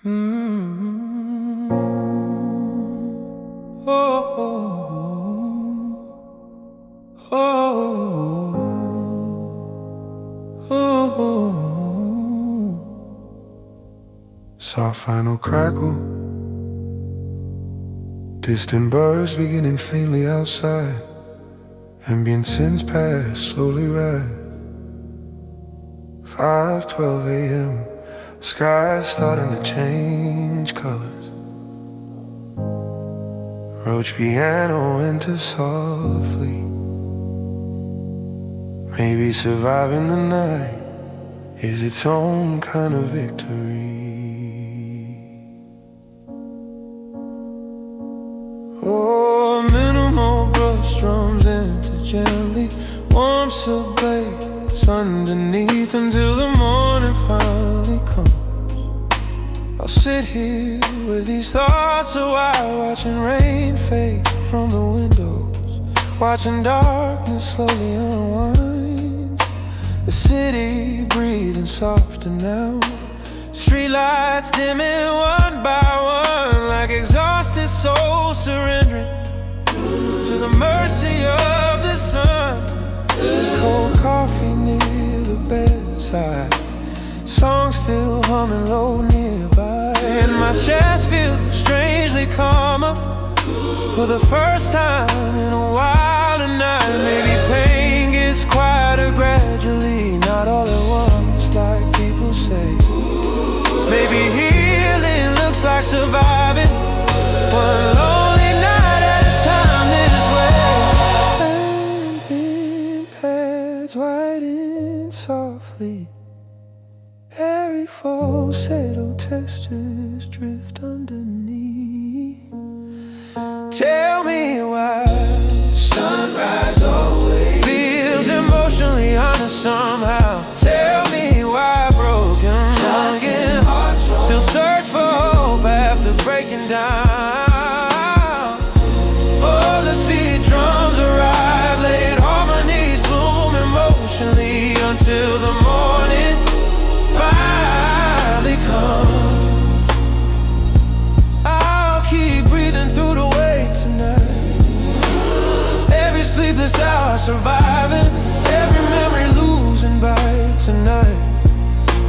Mm-hmm. Oh, oh, oh, oh. Soft final crackle, distant birds beginning faintly outside. Ambient scents pass, slowly rise. 5:12 a.m. Sky's starting to change colors. Roach piano enters softly. Maybe surviving the night is its own kind of victory. Oh, minimal brush drums enter gently. Warm silk blades underneath until the morning finally comes. I'll sit here with these thoughts a while, watching rain fade from the windows, watching darkness slowly unwind. The city breathing softer now, streetlights dimming one by one, like exhausted souls surrendering to the mercy of the sun. There's cold coffee near the bedside, songs still humming low nearby, and my chest feels strangely calmer for the first time in a while tonight. Maybe pain gets quieter gradually, not all at once like people say. Maybe healing looks like surviving one lonely night at a time this way. Bending pads widen softly, airy falsetto textures drift underneath. Tell me why sunrise always feels emotionally honest somehow. Tell me why broken hearts still search for hope after breaking down. For the speed drums arrive, late harmonies bloom emotionally until the morning finally comes. I'll keep breathing through the weight tonight. Every sleepless hour surviving, every memory losing bite tonight.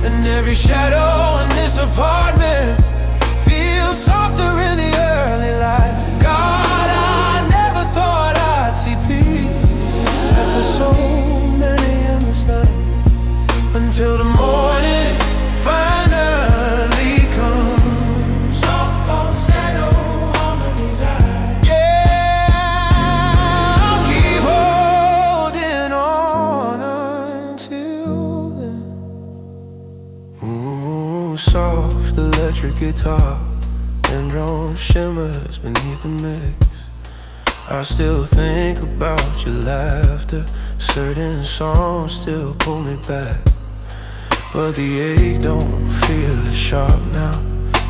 And every shadow in this apartment feels softer in the early light. God, I never thought I'd see peace after so many endless nights, until the morning finally comes. Soft falsetto harmonies high. Yeah, I'll keep holding on until then. Ooh, soft electric guitar and drone shimmers beneath the mix. I still think about your laughter, certain songs still pull me back, but the ache don't feel as sharp now,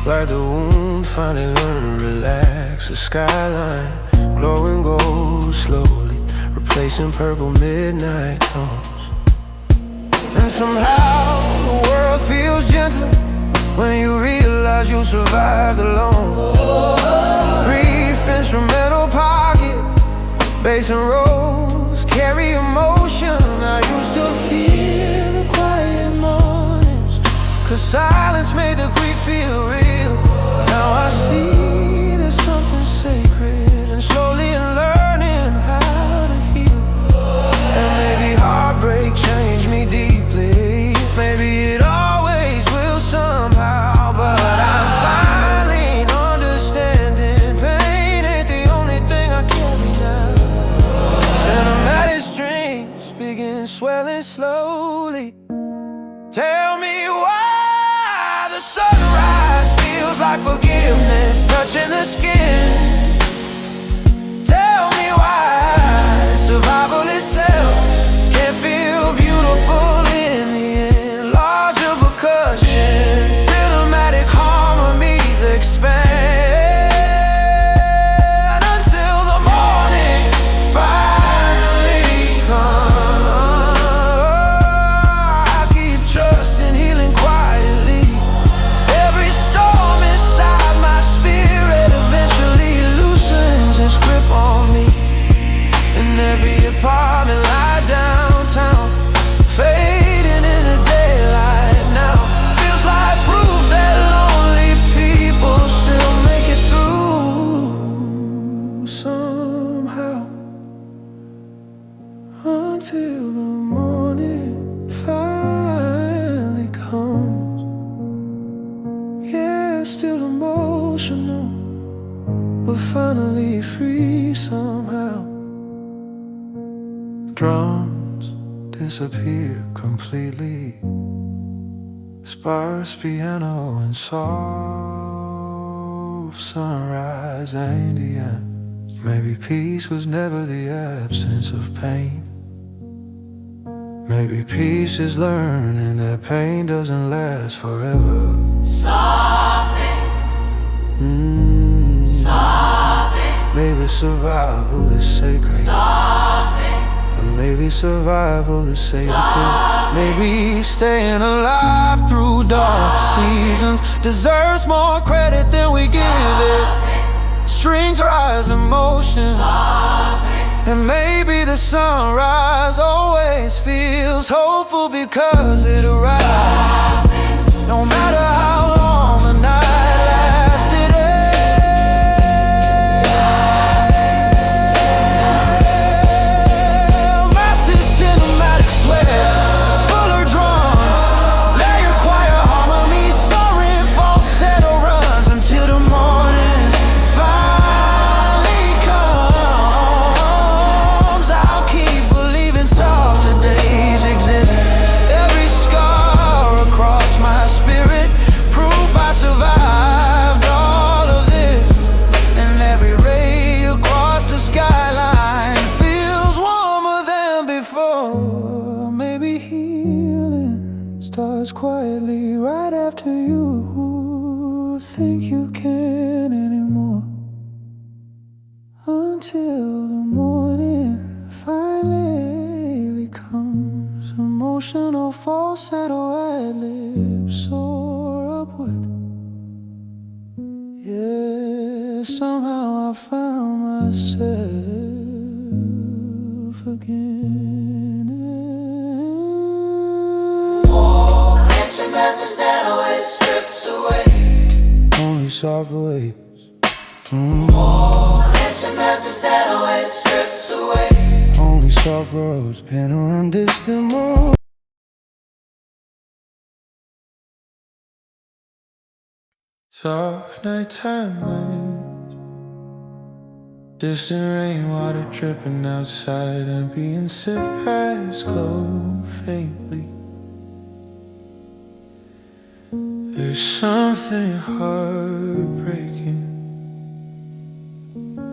like the wound finally learned to relax. The skyline glowing gold slowly, replacing purple midnight tones. And somehow the world feels gentler when you realize you survived alone. Brief instrumental pocket, bass and rolls carry emotion. I used to fear the quiet mornings, 'cause silence made the grief feel real. Now I see there's something sacred, and slowly learning how to heal. And maybe heartbreak changed me deeply, maybe it always will somehow, but I'm finally understanding pain ain't the only thing I carry now. Cinematic strings begin swelling slowly. Tell me why the sunrise feels like forgiveness touching the skin. Tell me why survival itself can feel beautiful in the end. Larger percussion, cinematic harmonies expand until the morning finally comes. I keep trusting, healing quietly. Every storm still emotional, but finally free somehow. Drums disappear completely, sparse piano and soft sunrise ain't the end. Maybe peace was never the absence of pain. Maybe peace is learning that pain doesn't last forever. Softly, softly. Maybe survival is sacred. Softly, Maybe survival is sacred. Maybe staying alive through dark seasons deserves more credit than we give it. Strings rise in motion, and maybe the sunrise always feels hopeful because it arrives. No matter how long the night lasted. Massive cinematic sweat, fuller drums, layer choir harmonies, soaring falsetto runs until the morning finally comes. I'll keep believing softer days exist. Every scar across my spirit, proof I survived all of this. And every ray across the skyline feels warmer than before. Maybe healing starts quietly right after you think you can anymore. Until the morning finally comes. Emotional falsetto ad-libs soar upward. Yeah, somehow I found myself again. instruments that always strips away. Only soft waves. Instruments that always strips away. Only soft roads, pen around distant moon. Soft nighttime winds, distant rainwater dripping outside, ambient sip past glow faintly. There's something heartbreaking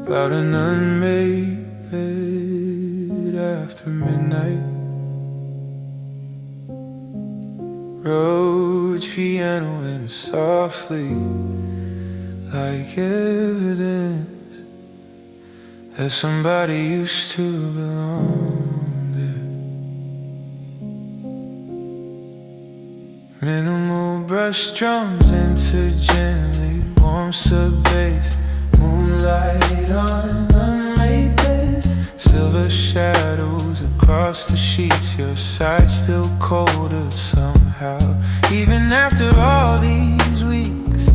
about an unmade bed after midnight. Rhodes pianoing softly, like evidence that somebody used to belong there. Minimal brush drums enter gently, warm sub bass, moonlight on unmade beds, silver shadows across the sheets. Your side still colder somehow, even after all these weeks.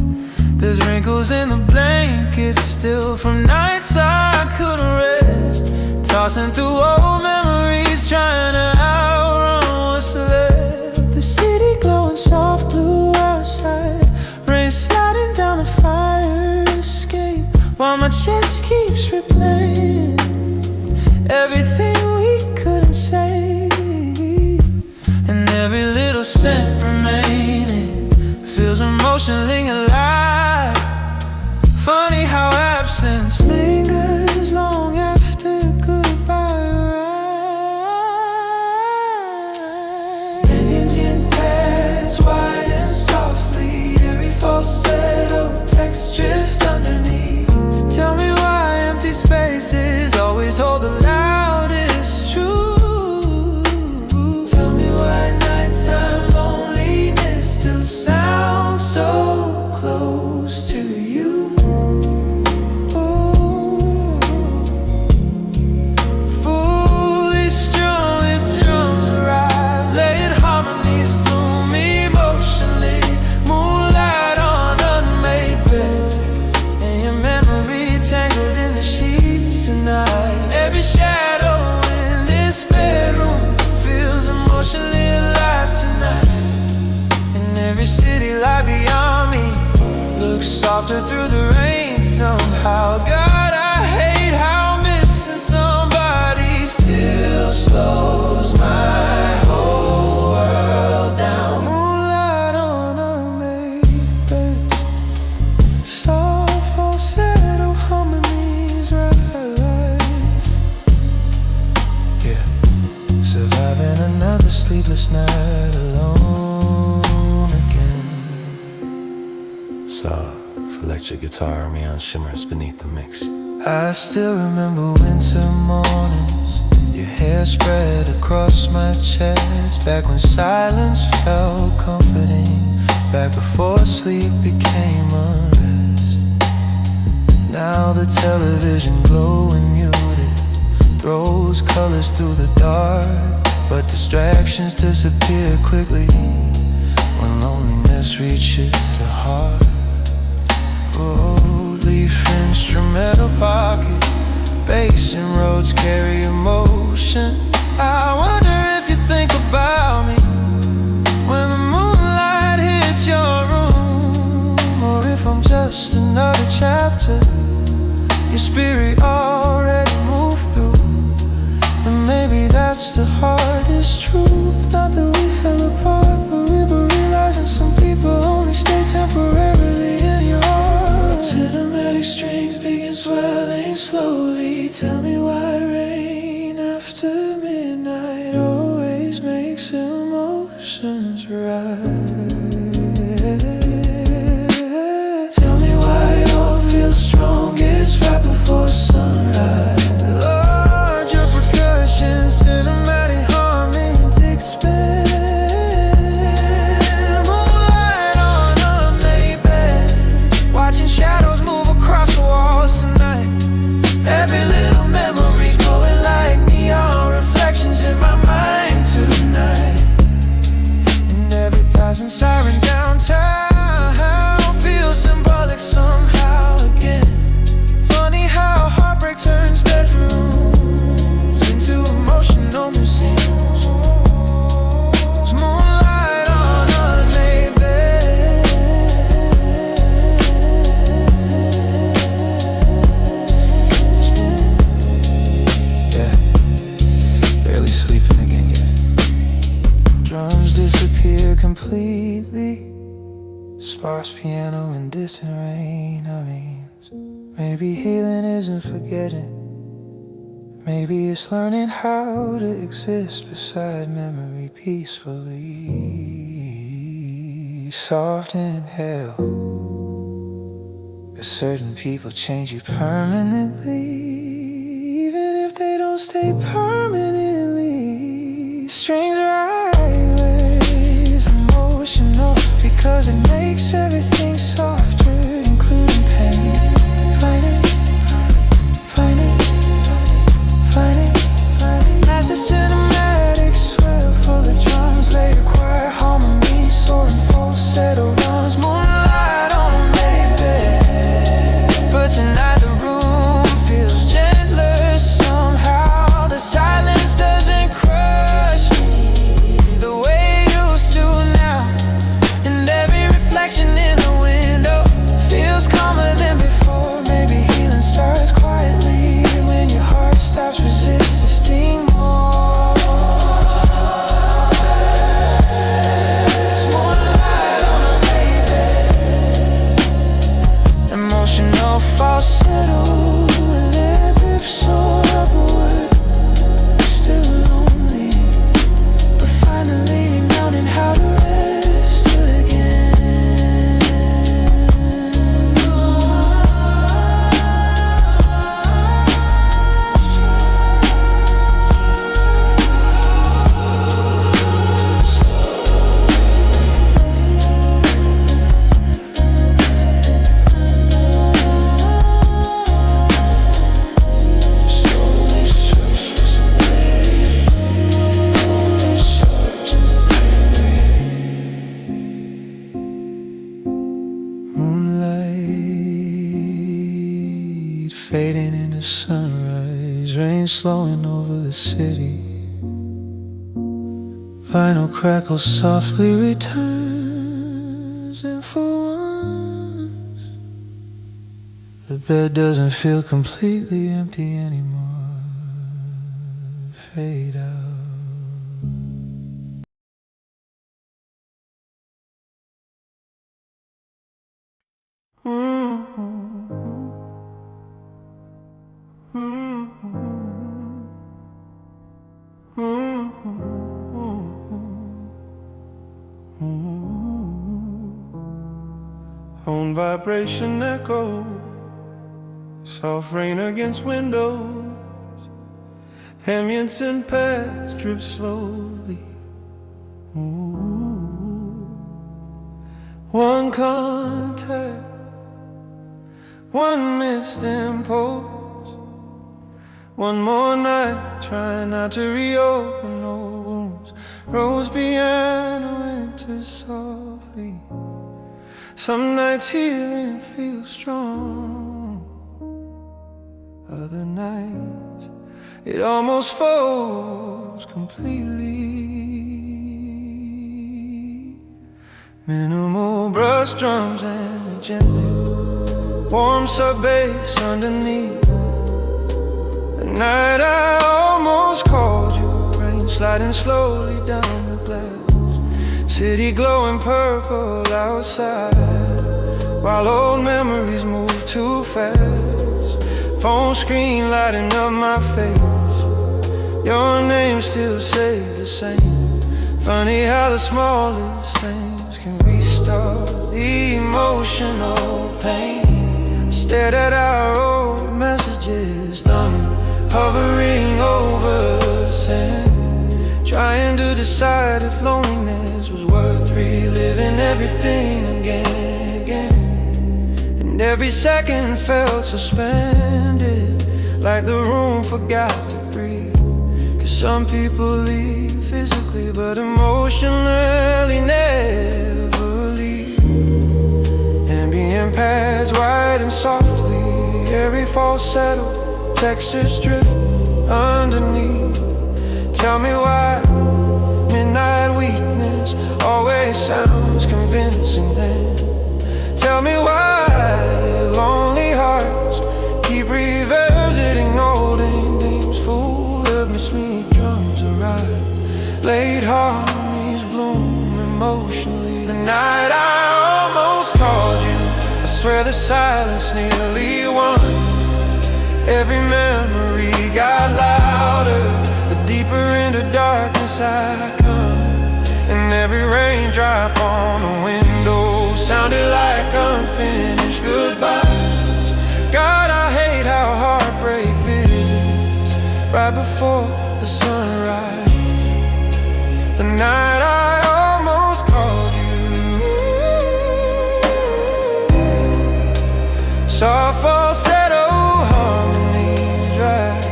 There's wrinkles in the blankets still from nights I couldn't rest, tossing through old memories, trying to outrun what's left. The city glowing soft blue outside, rain sliding down the fire escape, while my chest keeps replaying everything we couldn't say, and every little scent remaining feels emotionally alive. Funny how absence lingers long after goodbye arrives. Indian pads widen softly, every falsetto text drift underneath. Tell me why empty spaces always hold the loudest truth. Tell me why nighttime loneliness still sounds so close to you. Ooh. softer through the rain somehow. God, I hate how missing somebody still slows my whole world down. Moonlight on a Maybach, soft falsetto harmonies rise. Yeah, surviving another sleepless night alone again. Soft electric guitar, neon shimmers beneath the mix. I still remember winter mornings, your hair spread across my chest. Back when silence felt comforting, back before sleep became unrest. Now the television glowing muted throws colors through the dark, but distractions disappear quickly when loneliness reaches the heart. Oh, leaf instrumental pocket, bass and roads carry emotion. I wonder if you think about me when the moonlight hits your room, or if I'm just another chapter your spirit already moved through. And maybe that's the hardest truth, not that we fell apart, but we're realizing some people only stay temporarily in your heart. Cinematic strings begin swelling slowly. Tell me why rain after midnight always makes emotions rise. Tell me why it all feels strongest right before sunrise. Larger percussion, cinematic harmonic spin. Moonlight on a Maybach, watching shadows move across the walls tonight. Every little memory glowing like neon reflections in my mind tonight. And every passing siren downtown feels symbolic somehow again. Funny how heartbreak turns bedrooms into emotional museums. Moonlight on a Maybach. Yeah, barely sleeping again yet. Drums disappear completely, sparse piano and distant rain. I mean, maybe healing isn't forgetting, maybe it's learning how to exist beside memory peacefully. Soft inhale, 'cause certain people change you permanently, even if they don't stay permanently. Strings rise, emotional, because it makes everything softer, including pain. Find it, find it, find it, find it. As the cinematic swell full of drums, later choir harmony, soaring falsetto runs. Moonlight on a Maybach, but tonight the room feels gentler somehow. The silence doesn't crush me the way it used to now. And every reflection in the window feels calmer than before. Maybe healing starts quietly when your heart stops resisting more. It's moonlight on a Maybach, emotional falsetto, lip soar upward, still lonely, but finally learning how to rest again. Moonlight fading into sunrise, rain slowing over the city. Vinyl crackle softly returns, and for once The bed doesn't feel completely empty anymore. Fade out. Own vibration echo, soft rain against windows, ambience and past drip slowly. One contact, one missed impulse, one more night trying not to reopen old wounds. Rose piano enters softly. Some nights healing feels strong, other nights it almost falls completely. Minimal brush drums and a gently warm sub bass underneath. The night I almost called you, rain sliding slowly down the glass, city glowing purple outside, while old memories move too fast. Phone screen lighting up my face, your name still stays the same. Funny how the smallest things can restart emotional pain. Stared at our old messages, thumb hovering over sand, trying to decide if loneliness was worth reliving everything again. And every second felt suspended, like the room forgot to breathe. Cause some people leave physically, but emotionally never leave. Ambient pads wide and softly, every falsetto, textures drift underneath. Tell me why midnight weakness always sounds convincing then. Tell me why lonely hearts keep revisiting old endings. Full of mismeat drums arrive, late harmonies bloom emotionally. The night I almost called you, I swear the silence nearly won. Every memory got louder, the deeper into darkness I come. And every raindrop on the window sounded like unfinished goodbyes. God, I hate how heartbreak visits right before the sunrise. The night I almost called you, soft falsetto harmonies, right?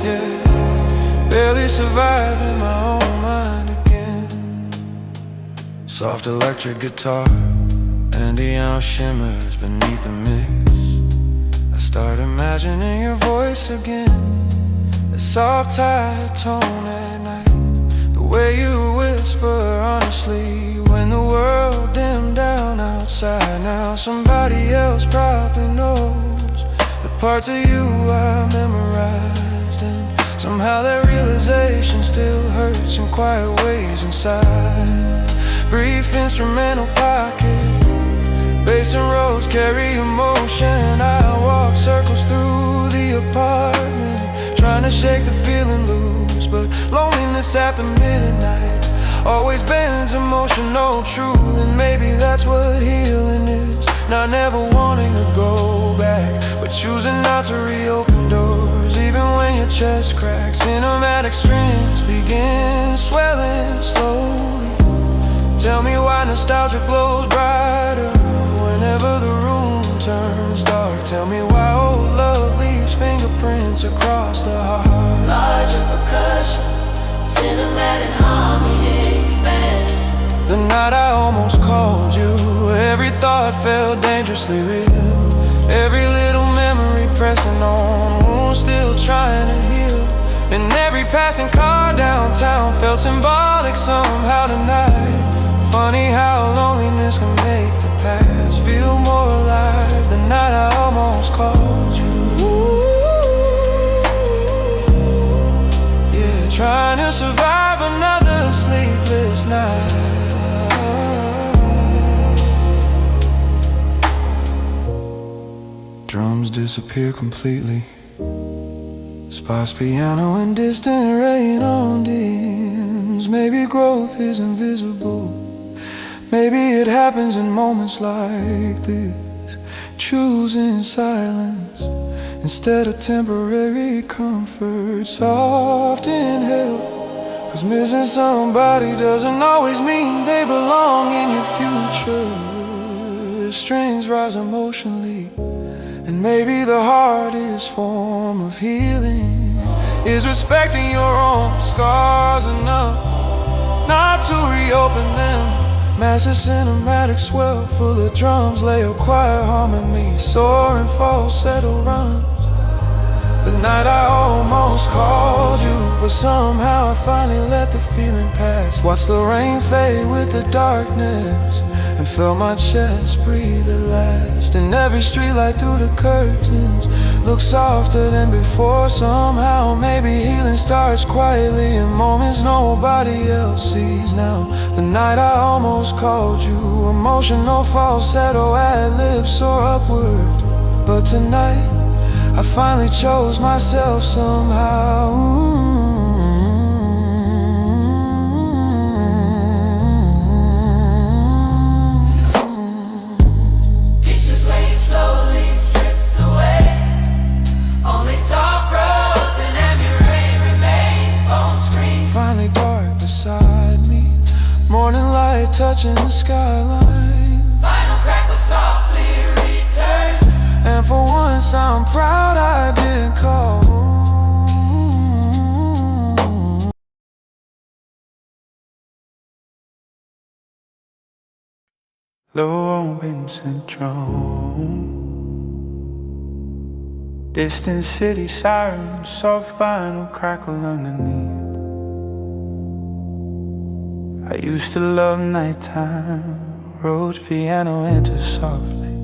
Yeah, barely surviving my own mind again. Soft electric guitar and neon shimmers beneath the mix. I start imagining your voice again, the soft tight tone at night, the way you whisper honestly when the world dimmed down outside. Now somebody else probably knows the parts of you I memorized, and somehow that realization still hurts in quiet ways inside. Brief instrumental pocket, bass and roads carry emotion. I walk circles through the apartment, trying to shake the feeling loose. But loneliness after midnight always bends emotional truth. And maybe that's what healing is, not never wanting to go back, but choosing not to reopen doors. Even when your chest cracks, cinematic strings begin swelling slowly. Tell me why nostalgia glows brighter whenever the room turns dark. Tell me why old love leaves fingerprints across the heart. Larger percussion, cinematic harmony expand. The night I almost called you, every thought felt dangerously real. Every little memory pressing on, wounds still trying to heal. And every passing car downtown felt symbolic somehow tonight. Funny how loneliness can make the past feel more alive. The night I almost to survive another sleepless night. Drums disappear completely. Sparse piano and distant rain on dims. Maybe growth is invisible. Maybe it happens in moments like this. Choosing silence instead of temporary comfort. Soft inhale, 'cause missing somebody doesn't always mean they belong in your future. Strings rise emotionally, and maybe the hardest form of healing is respecting your own scars enough not to reopen them. Massive cinematic swell full of drums, lay a quiet harmony, soaring falsetto runs. The night I almost called you, but somehow I finally let the feeling pass. Watched the rain fade with the darkness, and felt my chest breathe at last. And every streetlight through the curtains looks softer than before. Somehow maybe healing starts quietly in moments nobody else sees now. The night I almost called you, emotional falsetto, ad-libs soar upward. But tonight I finally chose myself somehow. Morning light touching the skyline. Final crackle softly returns, And for once I'm proud I didn't call. Low open syndrome. Distant city sirens, soft vinyl crackle underneath. I used to love nighttime, Rhodes piano enters softly.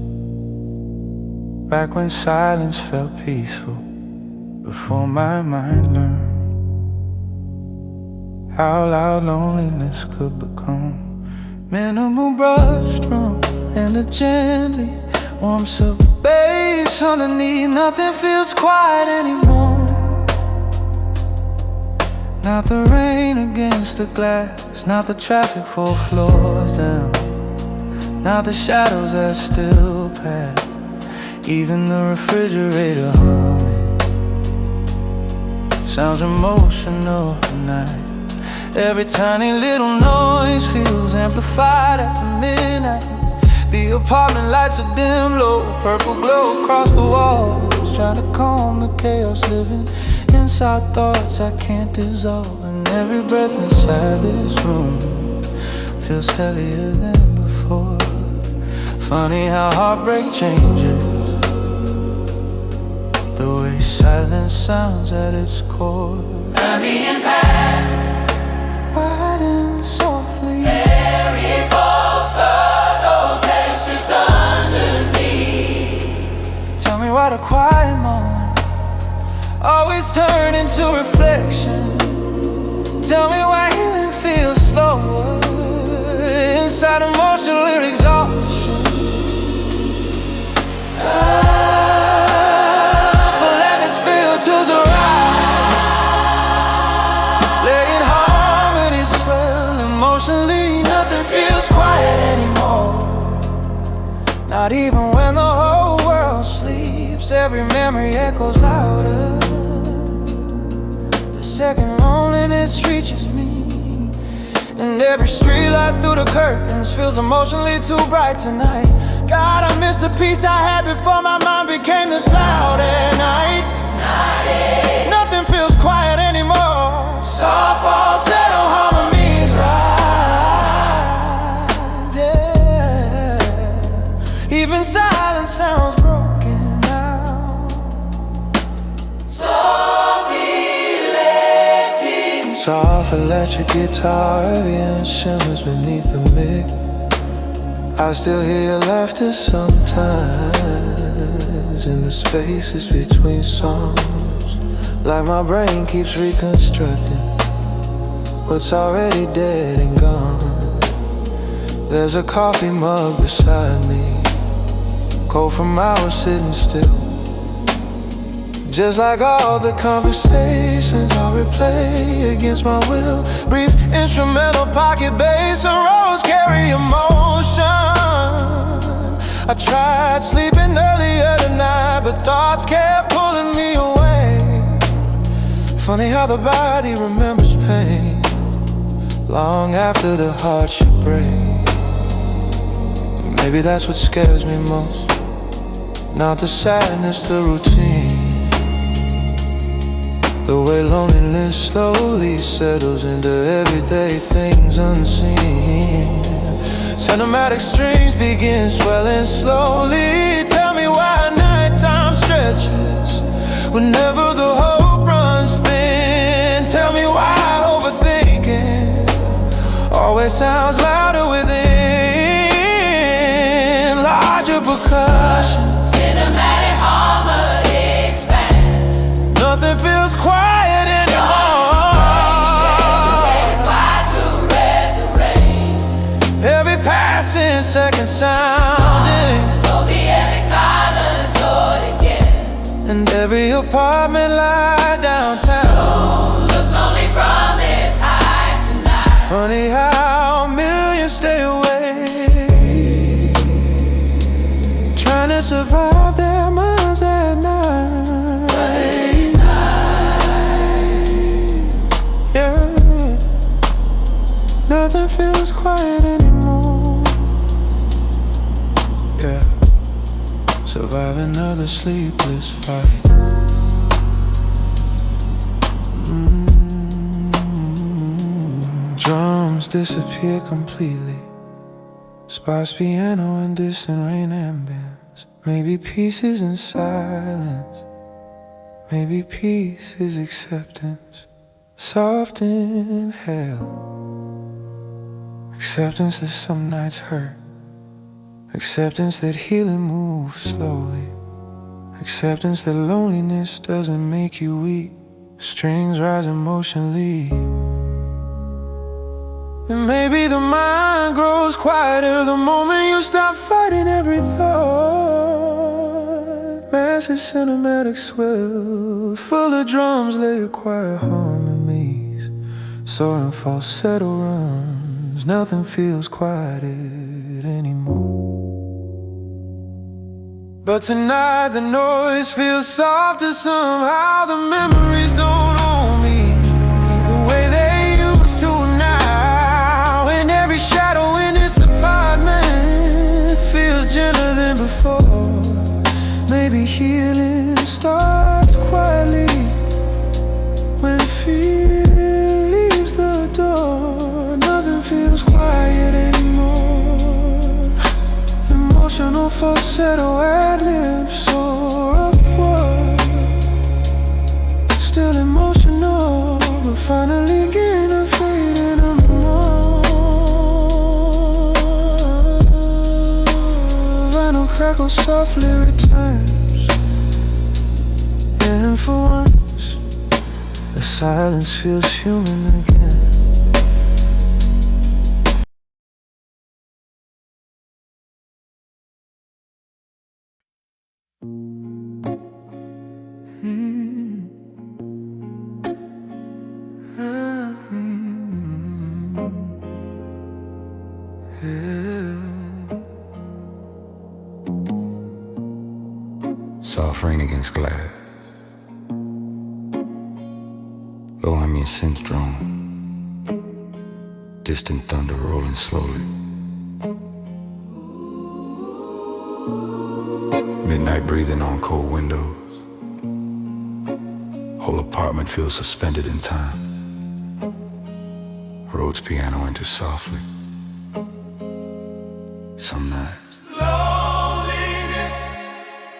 Back when silence felt peaceful, before my mind learned how loud loneliness could become. Minimal brush drum and a gently warm silk bass underneath. Nothing feels quiet anymore. Not the rain against the glass, not the traffic 4 floors down, not the shadows that still pass, even the refrigerator humming sounds emotional tonight. Every tiny little noise feels amplified after midnight. The apartment lights are dim low, purple glow across the walls, trying to calm the chaos living inside thoughts I can't dissolve. And every breath inside this room feels heavier than before. Funny how heartbreak changes the way silence sounds at its core. Caribbean path, Riding softly, very falsetto, tails drift underneath. tell me why the quiet moment always turn into reflection. Tell me why healing feels slower inside emotional exhaustion. For let this feel to survive, laying harmony swell emotionally. Nothing feels quiet anymore, not even when the whole world sleeps. Every memory echoes louder. The second loneliness reaches me, and every streetlight through the curtains feels emotionally too bright tonight. God, I miss the peace I had before my mind became this loud at night. Nothing feels quiet anymore. Soft falsetto harmonies rise, yeah. Even silence sounds broken now. Soft electric guitar, and shimmers beneath the mix. I still hear your laughter sometimes in the spaces between songs, like my brain keeps reconstructing what's already dead and gone. There's a coffee mug beside me, cold from hours sitting still. Just like all the conversations I'll replay against my will. Brief instrumental pocket bass and roads carry emotion. I tried sleeping earlier tonight, but thoughts kept pulling me away. Funny how the body remembers pain long after the heart should break. Maybe that's what scares me most, not the sadness, the routine. The way loneliness slowly settles into everyday things unseen. Cinematic strings begin swelling slowly. Tell me why nighttime stretches whenever the hope runs thin. Tell me why overthinking always sounds louder within. Larger percussion, Cinematic harmony expand. nothing feels quiet anymore. Fly to red the rain. Every passing second sounding, Told me every time adored again. and every apartment lie downtown. Looks lonely from its height tonight. Funny how millions stay awake, trying to survive their minds at night. Yeah, nothing feels quiet anymore. Yeah, survive another sleepless fight. Drums disappear completely, sparse piano and distant rain ambience. Maybe peace is in silence, maybe peace is acceptance. Soft inhale, acceptance that some nights hurt, acceptance that healing moves slowly, acceptance that loneliness doesn't make you weak. Strings rise emotionally, and maybe the mind grows quieter the moment you stop fighting every thought. Massive cinematic swell, full of drums lay quiet harmonies, soaring falsetto runs. Nothing feels quieted anymore. But tonight the noise feels softer somehow. The memories don't own me the way they used to now. And every shadow in this apartment feels gentler than before. Maybe healing starts quietly when fear leaves the door. Nothing feels quiet anymore. Emotional falsetto ad-libs soar upward, still emotional, but finally getting a fade in a more. Vinyl crackle softly returns, and for once the silence feels human again. Soft rain against glass, low ambient synth drone, distant thunder rolling slowly. Midnight breathing on cold windows, whole apartment feels suspended in time. Rhodes piano enters softly. Some nights Loneliness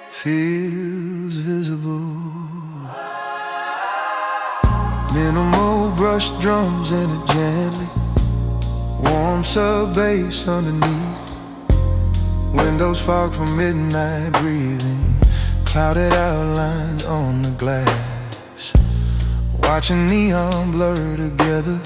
feels visible. Minimal brush drums in it gently, warm sub bass underneath. Windows fog from midnight breathing, clouded outlines on the glass. Watching neon blur together,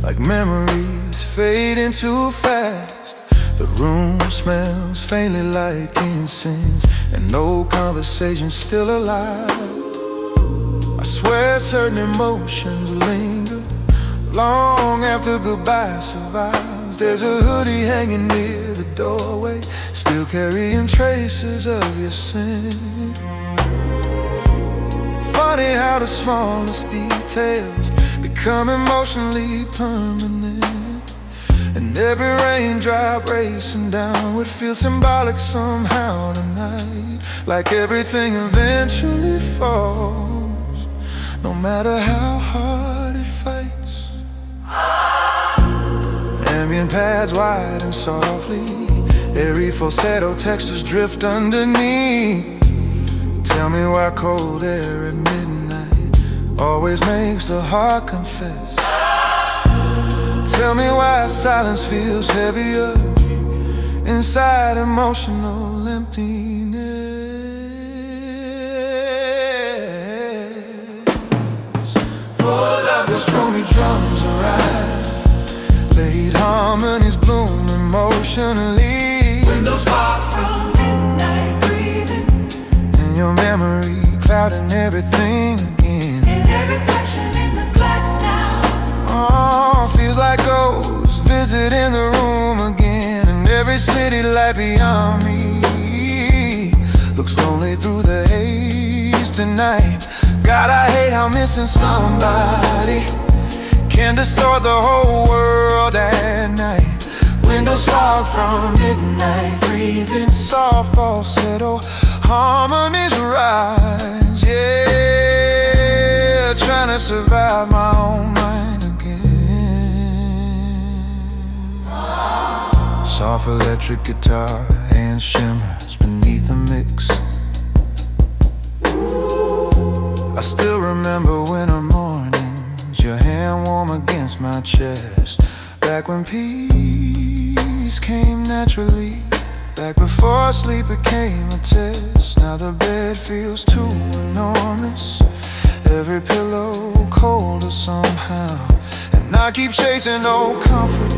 like memories fading too fast. The room smells faintly like incense, and no conversation's still alive. I swear certain emotions linger long after goodbye survives. There's a hoodie hanging near the doorway, still carrying traces of your sin. Funny how the smallest details become emotionally permanent, and every raindrop racing down would feel symbolic somehow tonight. Like everything eventually falls, no matter how hard it fights. Ambient pads widen softly, airy falsetto textures drift underneath. Tell me why cold air at midnight always makes the heart confess. Tell me why silence feels heavier inside emotional emptiness. Full of the stormy drums arrive, late harmonies bloom emotionally. Windows fog from midnight breathing, and your memory clouding everything again. and every reflection in the glass now. Oh, feels like ghosts visiting the room again, and every city light beyond me looks lonely through the haze tonight. God, I hate how missing somebody can distort the whole world at night. Windows fog from midnight breathing, soft falsetto harmonies rise. Yeah, trying to survive my own mind again. Soft electric guitar and shimmers beneath the mix. I still remember winter mornings, your hand warm against my chest. Back when peace came naturally, back before sleep became a test. Now the bed feels too enormous, every pillow colder somehow, and I keep chasing old comfort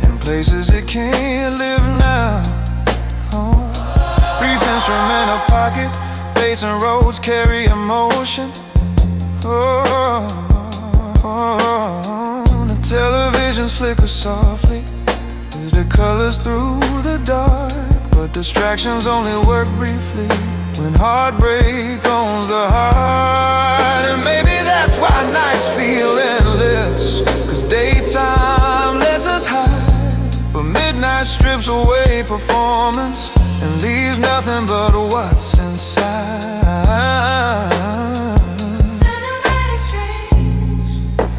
in places it can't live now. Oh. Brief instrumental pocket, bass and roads carry emotion. Oh, the televisions flicker softly, the colors through the dark, but distractions only work briefly when heartbreak owns the heart. And maybe that's why nights feel endless, 'cause daytime lets us hide, but midnight strips away performance and leaves nothing but what's inside. Cinematic streams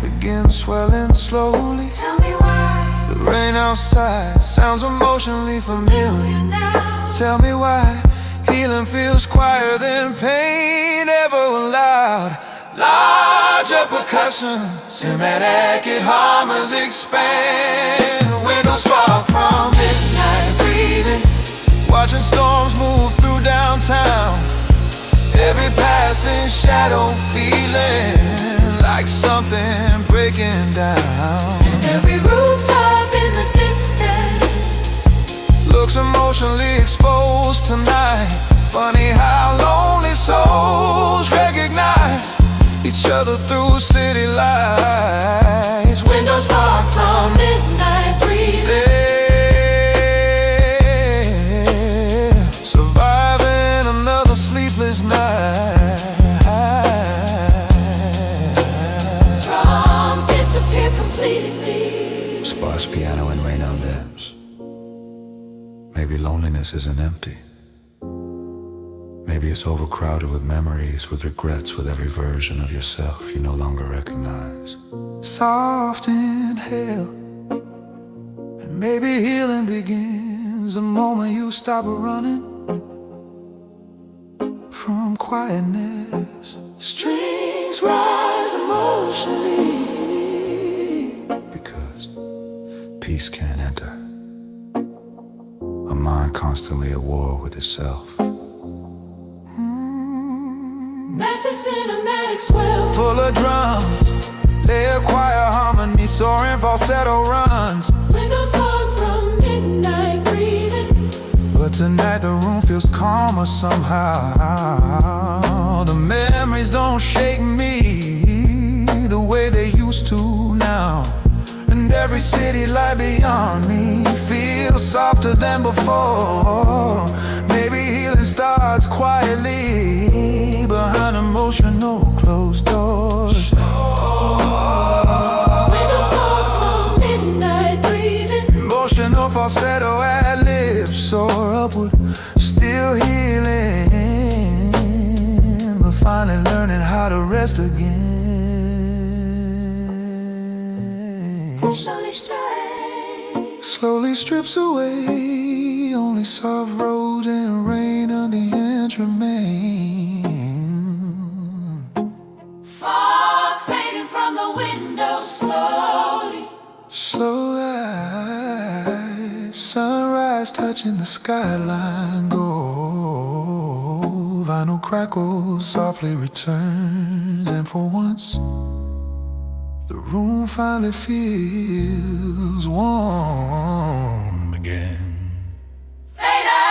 Begin swelling slowly, tell me why the rain outside sounds emotionally familiar. now. Tell me why healing feels quieter than pain ever allowed. Larger percussion, cinematic harmonies expand. Windows fog from midnight breathing, watching storms move through downtown. Every passing shadow feeling like something breaking down. And every rooftop in the distance Looks emotionally exposed tonight. Funny how lonely souls recognize each other through city lights. windows fog from midnight breathing, Yeah, surviving another sleepless night. drums disappear completely. Sparse piano and rain on lips. Maybe loneliness isn't empty. Maybe it's overcrowded with memories, with regrets, with every version of yourself you no longer recognize. Soft inhale, and maybe healing begins the moment you stop running from quietness. Strings rise emotionally, Because peace can't enter a mind constantly at war with itself. Massive cinematic swell full of drums, they acquire harmony soaring falsetto runs. Windows fog from midnight breathing. But tonight the room feels calmer somehow. The memories don't shake me the way they used to now. And every city light beyond me feels softer than before. Maybe healing starts quietly behind emotional closed doors. Windows fog from midnight breathing. Emotional falsetto ad-libs soar upward, still healing, but finally learning how to rest again. Slowly strips away, only soft roads and rain on the inch remain. Fog fading from the window slowly. Slow eyes, sunrise touching the skyline gold. Vinyl crackles, softly returns, and for once the room finally feels warm again. Fade out.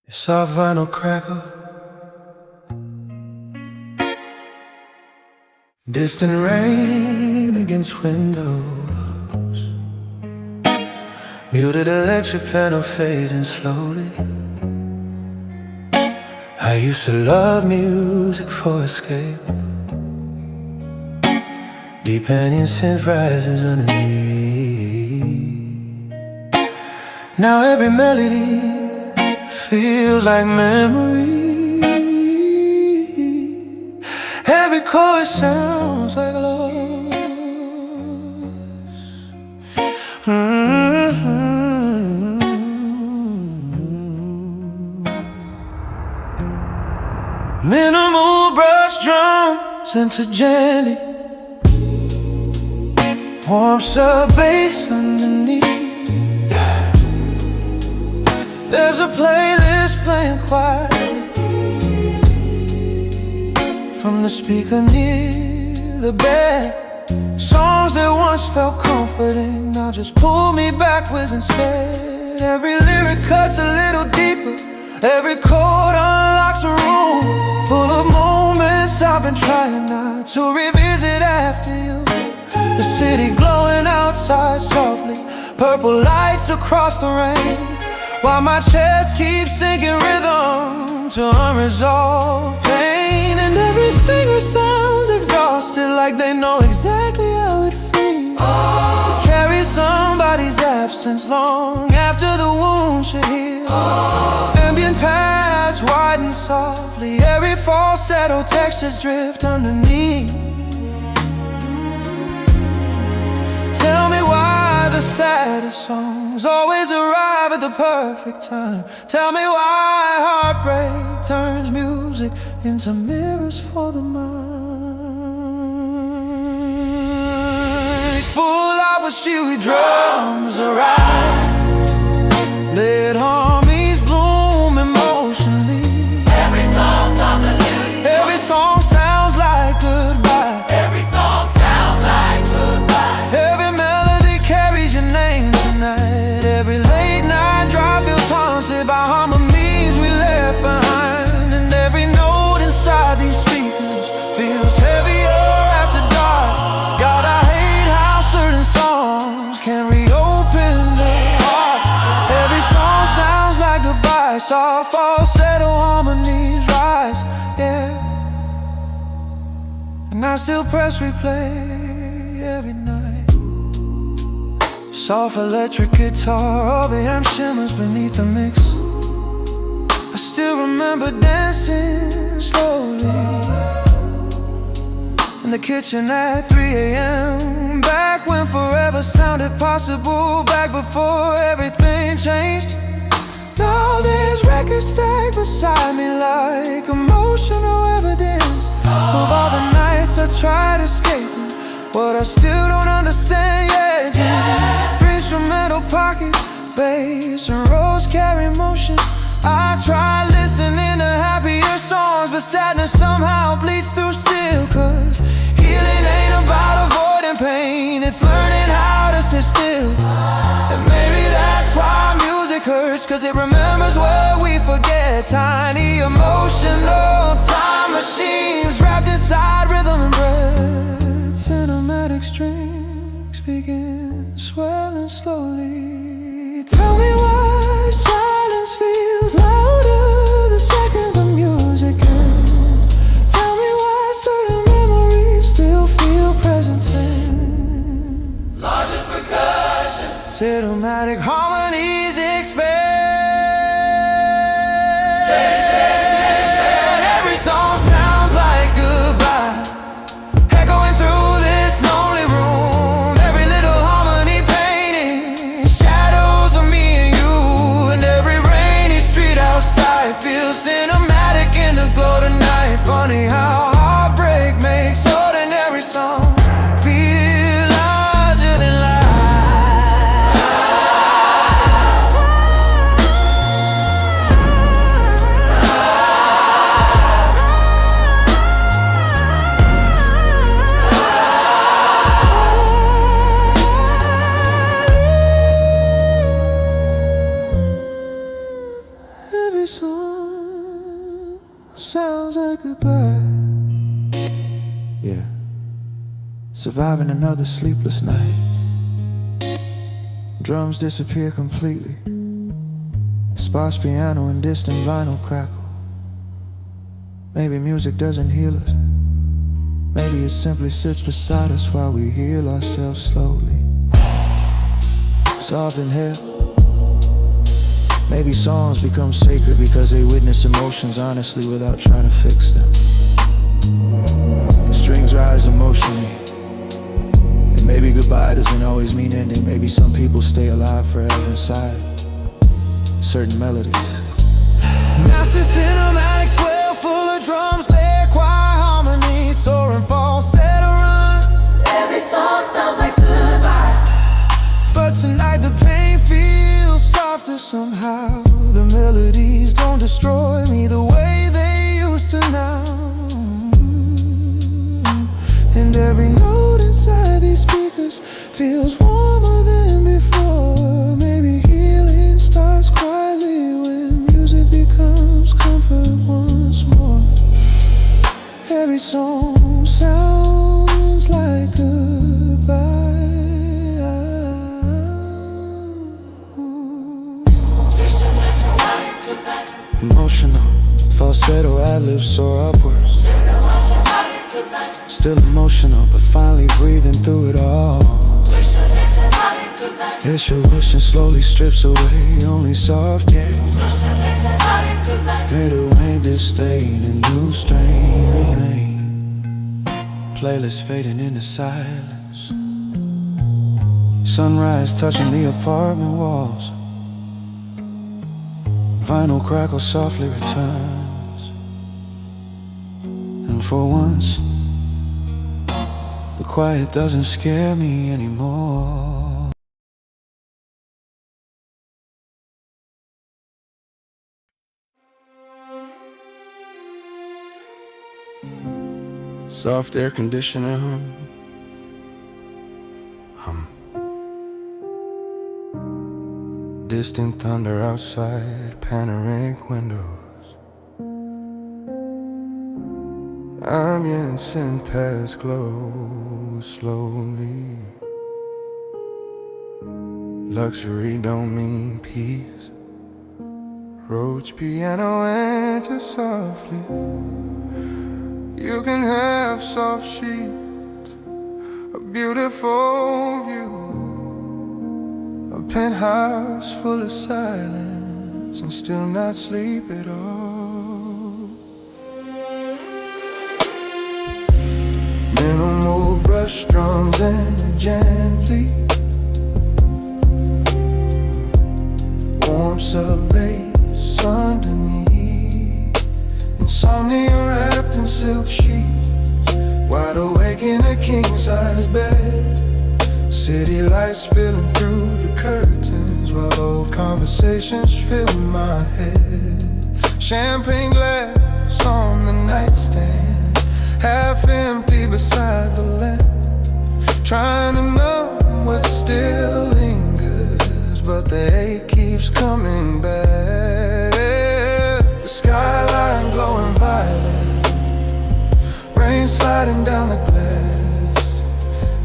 Soft vinyl crackle, distant rain against windows, muted electric piano phasing slowly. I used to love music for escape. Deep Indian synth rises underneath. Now every melody feels like memory. Every chorus sounds like loss. Minimal brush drums into gently warms the bass underneath. There's a playlist playing quietly from the speaker near the bed. Songs that once felt comforting now just pull me backwards instead. Every lyric cuts a little deeper, every chord unlocks a room full of moments I've been trying not to revisit after you. The city glowing outside softly, purple lights across the rain, while my chest keeps sinking rhythm to unresolved pain. And every singer sounds exhausted, like they know exactly how it feels to carry somebody's absence long after the wound should heal. Ambient paths widen softly, every falsetto textures drift underneath. Tell me why the saddest songs always arrive at the perfect time. Tell me why heartbreak turns music into mirrors for the mind. Full out with steely drums arrive, let harmonies bloom emotionally. Every song's on the news. Every song sounds like goodbye. Every song sounds like goodbye. Every melody carries your name tonight. Every late night drive feels haunted by harmonies we left behind. And every note inside these speakers feels heavier after dark. God, I hate how certain songs can reopen the heart. Every song sounds like goodbye. Soft falsetto harmonies rise, yeah. And I still press replay every night. Soft electric guitar, OBM shimmers beneath the mix. I still remember dancing slowly in the kitchen at 3 a.m. Back when forever sounded possible, back before everything changed. Now there's records stacked beside me like emotional evidence of all the nights I tried escaping, what I still don't understand yet. Instrumental pocket, bass and rows carry emotion. I try listening to happier songs, but sadness somehow bleeds through still. Cause healing ain't about avoiding pain, it's learning how to sit still. And maybe that's why music hurts, cause it remembers where we forget. Tiny emotional time machines wrapped inside rhythm and breath. Cinematic strings begin swelling slowly. Tell me why silence feels louder the second the music ends. Tell me why certain memories still feel present then. Larger percussion, Cinematic harmonies expand. Every song sounds like goodbye, echoing through this lonely room. Every little harmony painting shadows of me and you. And every rainy street outside feels cinematic in the glow tonight. Funny how heartbreak makes ordinary songs feel larger than life. Every song sounds like goodbye. Yeah, surviving another sleepless night. Drums disappear completely. Sparse piano and distant vinyl crackle. Maybe music doesn't heal us. Maybe it simply sits beside us while we heal ourselves slowly. Soft and hell. Maybe songs become sacred because they witness emotions honestly without trying to fix them. Strings rise emotionally. And maybe goodbye doesn't always mean ending. Maybe some people stay alive forever inside certain melodies. Master cinematic swell full of drums, layered choir harmony, soaring falsetto run. every song sounds like goodbye. But tonight the pain feels softer somehow. The melodies don't destroy me the way they used to now. And every note inside these speakers feels warmer than before. Maybe healing starts quietly when music becomes comfort once more. Every song sounds like goodbye. Emotional, falsetto ad-libs soar upwards. Still emotional, but finally breathing through it all. It's your wishing slowly strips away only soft, yeah. May the wind disdain and new strain remain. Playlist fading into silence. Sunrise touching the apartment walls. Vinyl crackle softly returns. And for once, the quiet doesn't scare me anymore. Soft air conditioner hum. Distant thunder outside panoramic windows. Ambience and past glow slowly. Luxury don't mean peace. Roach piano enter softly. You can have soft sheets, a beautiful view, a penthouse full of silence, and still not sleep at all. plush drums and gently warm sub bass underneath. Insomnia wrapped in silk sheets, wide awake in a king-size bed. City lights spilling through the curtains, while old conversations fill my head. Champagne glass on the nightstand, half empty beside the lamp. Trying to numb what still lingers, but the ache keeps coming back. The skyline glowing violet, rain sliding down the glass.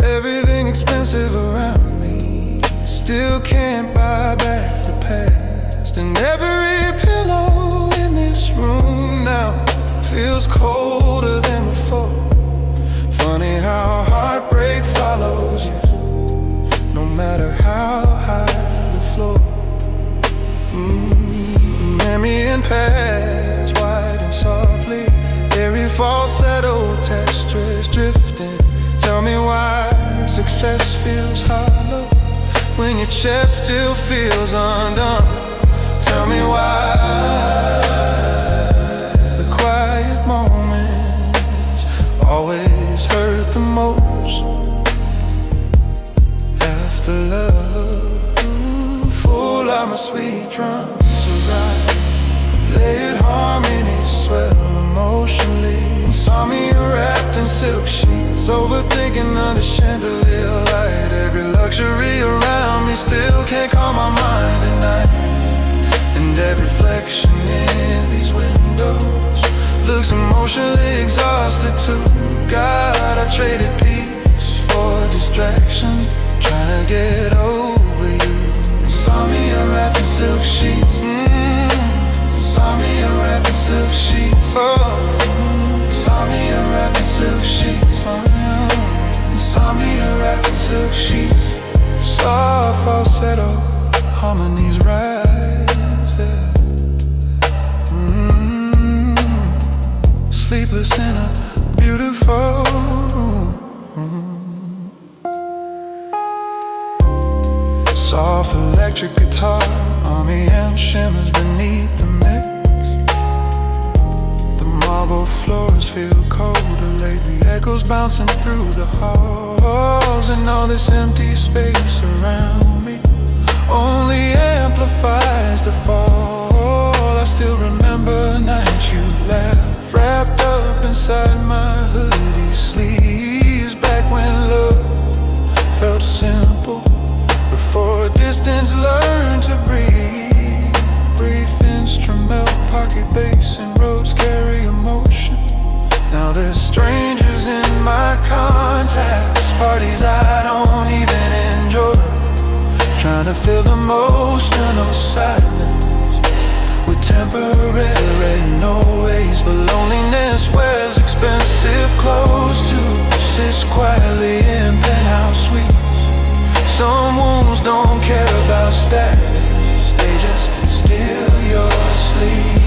Everything expensive around me still can't buy back the past. And every pillow in this room now feels colder than before. Funny how heartbreak follows you, no matter how high the floor. Ambient pads wide and softly, airy falsetto textures drifting. Tell me why success feels hollow when your chest still feels undone. Tell me why the quiet moments always hurt the most after love. Full of my sweet drums arrive, layered harmonies swell emotionally. Insomnia wrapped in silk sheets, overthinking under chandelier light. Every luxury around me still can't calm my mind at night. And every reflection in these windows looks emotionally exhausted too. God, I traded peace for distraction, trying to get over you. Insomnia wrapped in silk sheets, insomnia wrapped in silk sheets, oh. Insomnia wrapped in silk sheets, oh. Insomnia wrapped in silk sheets. Soft falsetto harmonies rise, yeah. Sleepless in a beautiful room. Soft electric guitar, army amp shimmers beneath the mix. The marble floors feel colder lately, echoes bouncing through the halls. And all this empty space around me only amplifies the fall. I still remember a night you laughed, wrapped up inside my hoodie sleeves. Back when love felt simple, before distance learned to breathe. Brief instrumental, pocket bass, and roads carry emotion. Now there's strangers in my contacts, parties I don't even enjoy, trying to fill emotional silence with temporary noise. But loneliness wears expensive clothes too, sits quietly in penthouse suites. Some wounds don't care about status, they just steal your sleep.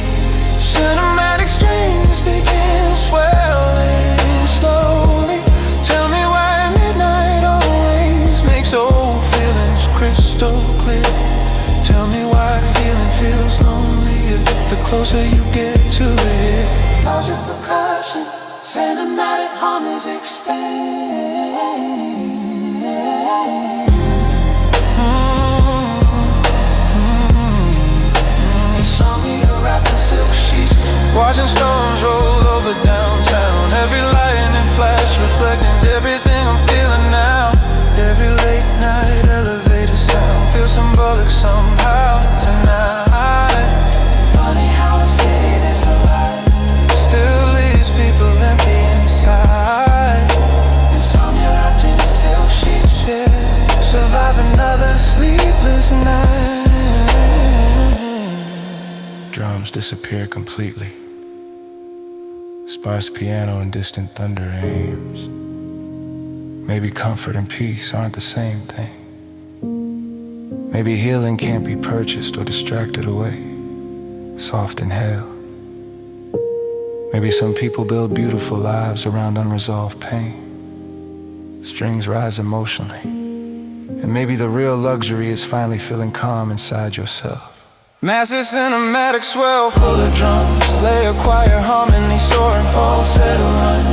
Cinematic strings begin swelling slowly. Tell me why midnight always makes old feelings crystal clear. Tell me why healing feels lonelier the closer you get to it. Logic, percussion, cinematic harmonies expand. Insomnia wrapped in silk sheets, watching storms roll over downtown. Every lightning flash reflecting everything I'm feeling now. Every late night elevator sound feels symbolic somehow tonight. Funny how a city this alive still leaves people empty inside. Insomnia wrapped in silk sheets, yeah. Survive another sleepless night. Drums disappear completely. Sparse piano and distant thunder aims. Maybe comfort and peace aren't the same thing. Maybe healing can't be purchased or distracted away, soft and hell. Maybe some people build beautiful lives around unresolved pain. Strings rise emotionally. And maybe the real luxury is finally feeling calm inside yourself. Massive cinematic swell full of drums, lay a choir harmony soaring falsetto run.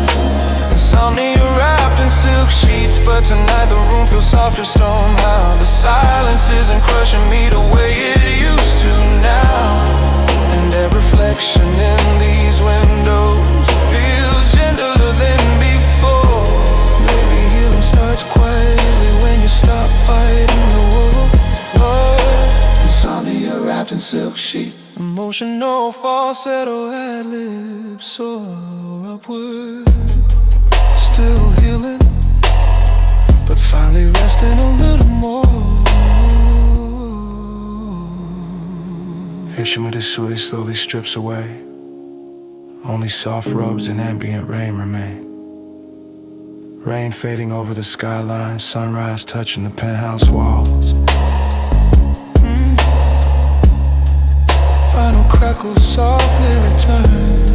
Insomnia wrapped in silk sheets, but tonight the room feels softer somehow. The silence isn't crushing me the way it used to now. And that reflection in these windows feels gentler than before. Maybe healing starts quietly when you stop fighting the war. Insomnia wrapped in silk sheet, emotional falsetto ad-libs soar upward. Still healing, but finally resting a little more. Hishamidisui slowly strips away. Only soft rubs and ambient rain remain. Rain fading over the skyline, sunrise touching the penthouse walls. Final crackles softly return.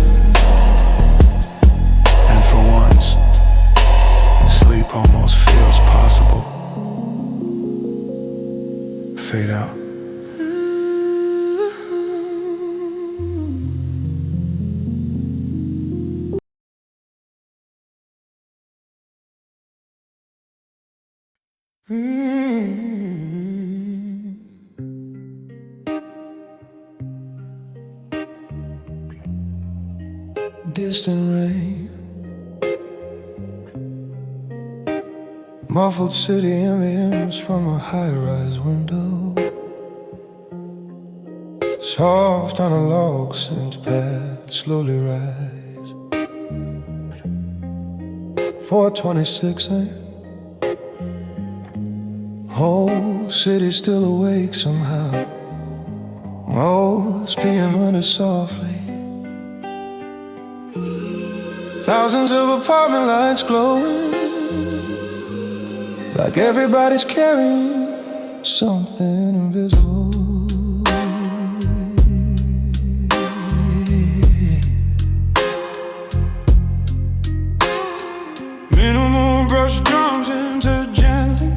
And for once, sleep almost feels possible. Fade out. Distant rain, muffled city ambience from a high-rise window. Soft analog synth pad slowly rise. 4:26 a.m. Whole city still awake somehow. Oh, it's PM under softly. Thousands of apartment lights glowing, like everybody's carrying something invisible. Minimal brush drums into gently,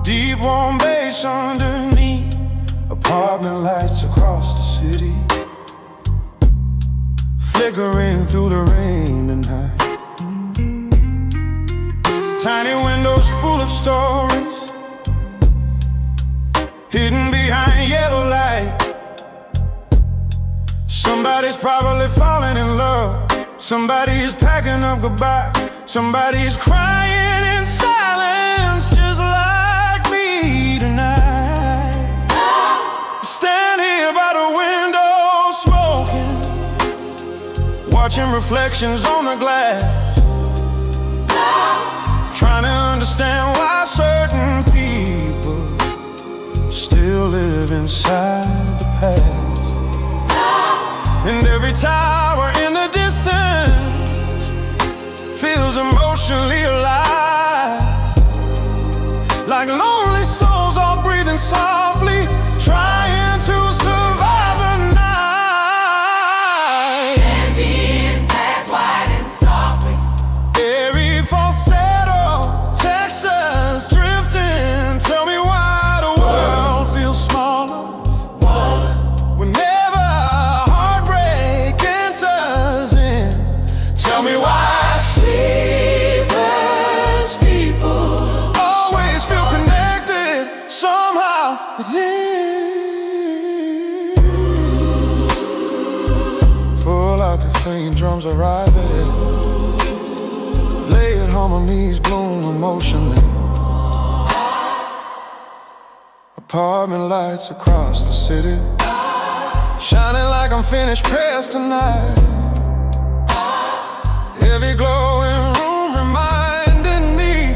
deep warm bass underneath. Apartment lights across the city, flickering through the rain tonight. Tiny windows full of stories, hidden behind yellow light. Somebody's probably falling in love, somebody's packing up goodbye, somebody's crying in silence just like me tonight. Stand here by the window smoking, watching reflections on the glass, trying to understand why certain people still live inside the past. And every tower in the distance feels emotionally alive, like lonely souls all breathing softly, trying to survive the night. Ambient paths wide and softly, Every falsetto, Texas drifting. Tell me why the world feels smaller whenever heartbreak enters in. Tell me why sleepless people always feel connected somehow within. Full out the flame drums arriving, layered harmonies bloom emotionally. Apartment lights across the city, shining like unfinished prayers tonight. Every glowing room reminding me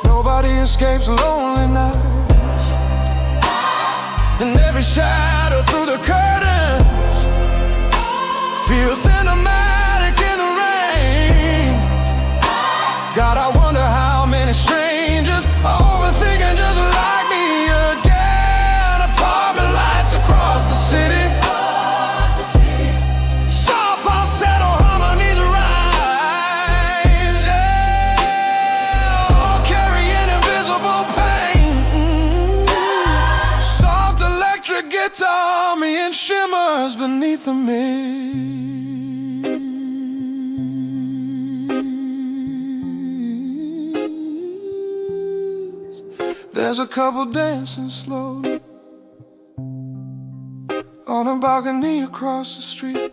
nobody escapes lonely nights. And every shadow through the curtains feels cinematic in the rain. God, I wonder how many strangers are overthinking just like me again. Apartment lights across the city, soft falsetto harmonies rise, yeah. saw me in shimmers beneath the mist. There's a couple dancing slowly on a balcony across the street,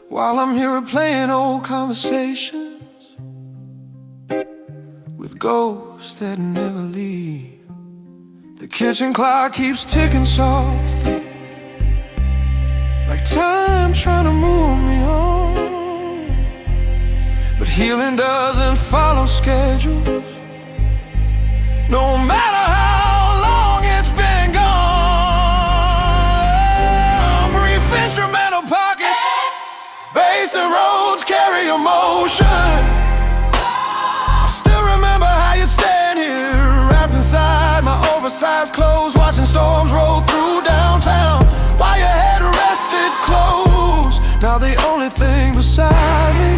while I'm here replaying old conversations with ghosts that never leave. The kitchen clock keeps ticking softly, like time trying to move me on. But healing doesn't follow schedules, no matter how long it's been gone. Brief instrumental pocket, bass and roads carry emotion. I still remember how you stand here, wrapped inside my oversized clothes, watching storms roll through downtown while your head rested close. Now the only thing beside me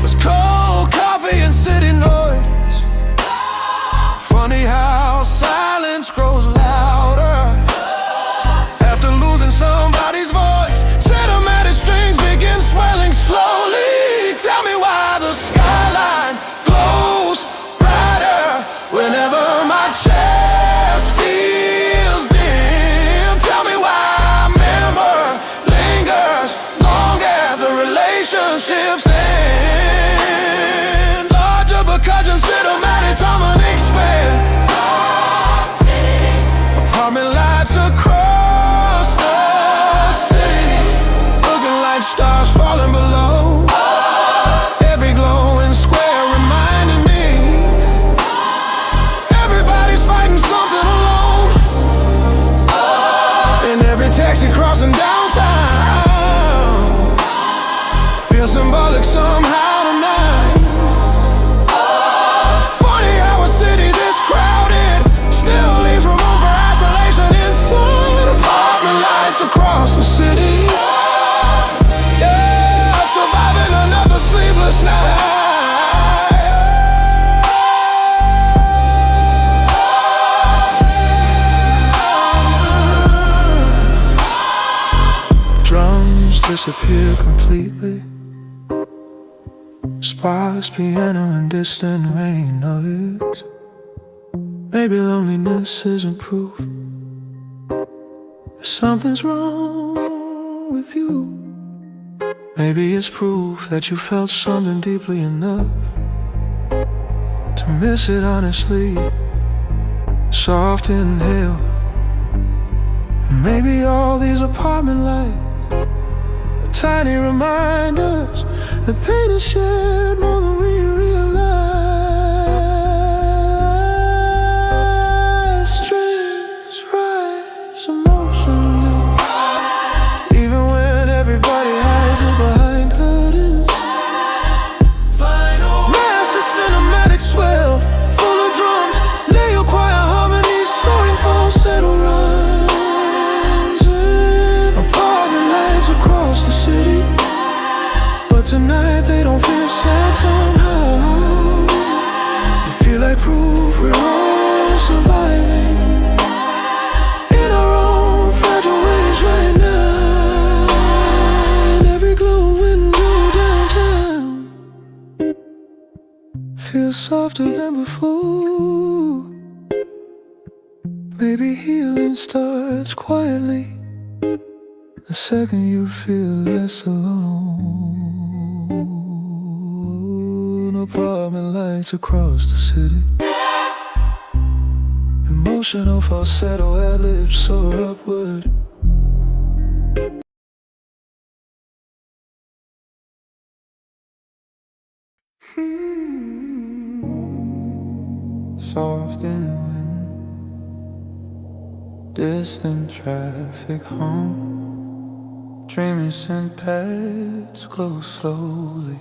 was cold coffee and city noise. Funny how silence grows louder after losing somebody's voice. Cinematic strings begin swelling slowly. Tell me why the skyline glows brighter whenever my chest feels dim. Tell me why memory lingers long after relationships end. Larger percussion, cinematic, Dominic spell. Apartment lights across the city, looking like stars falling below. Every glowing square reminding me everybody's fighting something alone. And every taxi crossing downtown feels symbolic somehow tonight. Funny how a city this crowded still leaves room for isolation inside. Apartment lights across the city, yeah, surviving another sleepless night. Drums disappear completely, sparse piano and distant rain noise. Maybe loneliness isn't proof that something's wrong with you. Maybe it's proof that you felt something deeply enough to miss it honestly. Soft inhale, and maybe all these apartment lights are tiny reminders that pain is shared more than we realize. Strings rise emotional, even when everybody hides it behind curtains. Master cinematic swell, full of drums, lay your quiet harmonies, soaring falsetto runs. Apartment lights across the city, but tonight they don't feel sad somehow. You feel like proof we're all surviving in our own fragile ways right now. And every glowing window downtown feels softer than before. Maybe healing starts quietly the second you feel less alone. Apartment lights across the city, emotional falsetto ad-libs soar upward. Soft in wind, distant traffic hum, dreamy scent pads glow slowly.